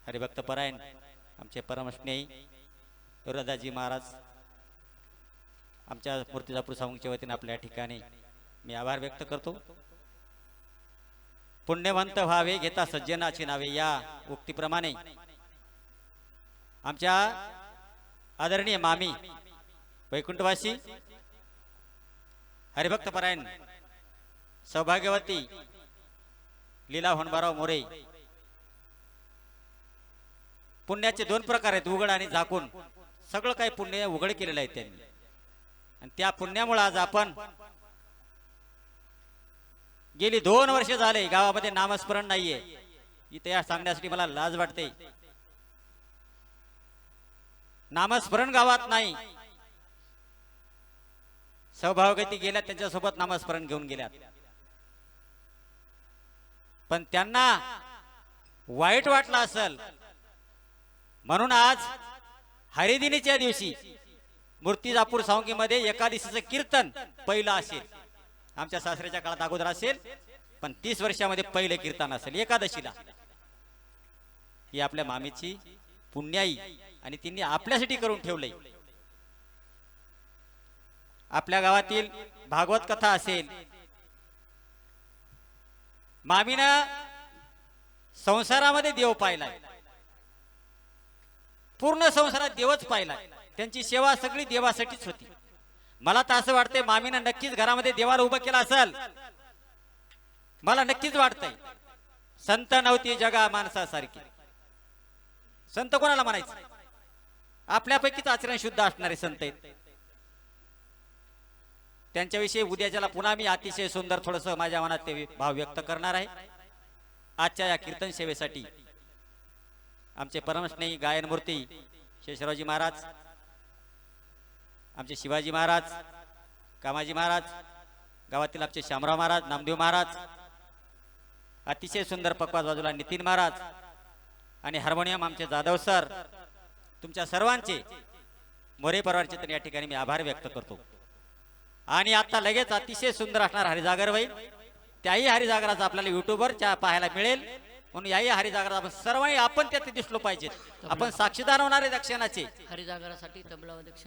Speaker 2: हरिभक्त परायण आमचे परमस्नेही दादाजी महाराज, आमच्या मूर्तिजापूर सामूच्या वतीने आपल्या ठिकाणी मी आभार व्यक्त करतो. पुण्यवंत व्हावे घेता सज्जनाची नावे, या उक्तीप्रमाणे आमच्या आदरणीय मामी वैकुंठवासी हरिभक्त परायण सौभाग्यवती लीला होनबाराव मोरे. पुण्याचे 2 प्रकार आहेत, उघड आणि झाकून. सगळं काही पुण्य उघड केलेलं आहे त्यांनी, आणि त्या पुण्यामुळे आज आपण गेली 2 वर्ष झाले गावामध्ये नामस्मरण नाहीये. इथे या सांगण्यासाठी मला लाज वाटते. नामस्मरण गावात नाही. सौभाग्यवती गेल्या, त्यांच्यासोबत नामस्मरण घेऊन गेल्यात, पण त्यांना वाईट वाटलं असेल म्हणून आज हरिदिनीच्या दिवशी मूर्तिजापूर सावंगीमध्ये एकादशीचं कीर्तन पहिलं असेल. आमच्या सासऱ्याच्या काळात अगोदर असेल, पण 30 वर्षामध्ये पहिलं कीर्तन असेल एकादशीला. ही आपल्या मामीची पुण्याई, आणि तिने आपल्यासाठी करून ठेवलंय. आपल्या गावातील भागवत कथा असेल, मामीनं संसारामध्ये देव पाहिलाय, पूर्ण संसारात देवच पाहिलाय. त्यांची सेवा सगळी देवासाठीच होती. मला तर असं वाटतंय मामीनं नक्कीच घरामध्ये देवाला उभं केलं असेल. मला नक्कीच वाटतंय. संत नव्हती जगा माणसासारखी. संत कोणाला म्हणायचं? आपल्यापैकीच आचरण शुद्ध असणारे संत आहेत. त्यांच्याविषयी उद्याच्याला पुन्हा मी अतिशय सुंदर थोडस माझ्या मनात ते भाव व्यक्त करणार आहे. आजच्या या कीर्तन सेवेसाठी आमचे परमस्नेही गायनमूर्ती शेषरावजी महाराज, आमचे शिवाजी महाराज, कामाजी महाराज, गावातील आमचे शामराव महाराज, नामदेव महाराज, अतिशय सुंदर पकवाज बाजूला नितीन महाराज आणि हार्मोनियम आमचे जाधव सर, तुमच्या सर्वांचे मोरे परिवारचे तर या ठिकाणी मी आभार व्यक्त करतो. आणि आता लगेच अतिशय सुंदर असणार हरिजागर होईल. त्याही हरिजागराचा आपल्याला युट्यूबवर पाहायला मिळेल. म्हणून याही हरिजागरात आपण सर्वांनी आपण त्यात दिसलो पाहिजे. आपण साक्षीदार होणार आहे दक्षिणाचे.
Speaker 6: हरिजागरासाठी तबलावादक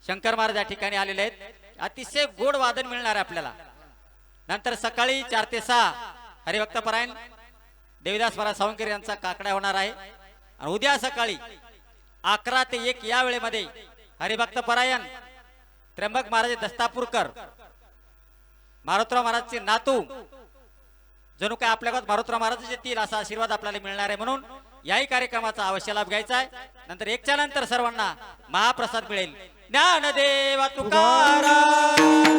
Speaker 2: शंकर महाराज या ठिकाणी आलेले आहेत. अतिशय गोड वादन मिळणार आहे आपल्याला. नंतर सकाळी 4 ते 6 हरिभक्त परायण देविदास महाराज सावंकर यांचा काकडा होणार आहे. आणि उद्या सकाळी 11 ते 1 या वेळेमध्ये हरिभक्त परायण त्र्यंबक महाराज दस्तापूरकर, मारुतराव महाराजचे नातू, जणू काय आपल्या गावात मारुतराव महाराज येतील असा आशीर्वाद आपल्याला मिळणार आहे. म्हणून याही कार्यक्रमाचा अवश्य लाभ घ्यायचा आहे. नंतर 1च्या नंतर सर्वांना महाप्रसाद मिळेल. ज्ञानदेव तुकाराम.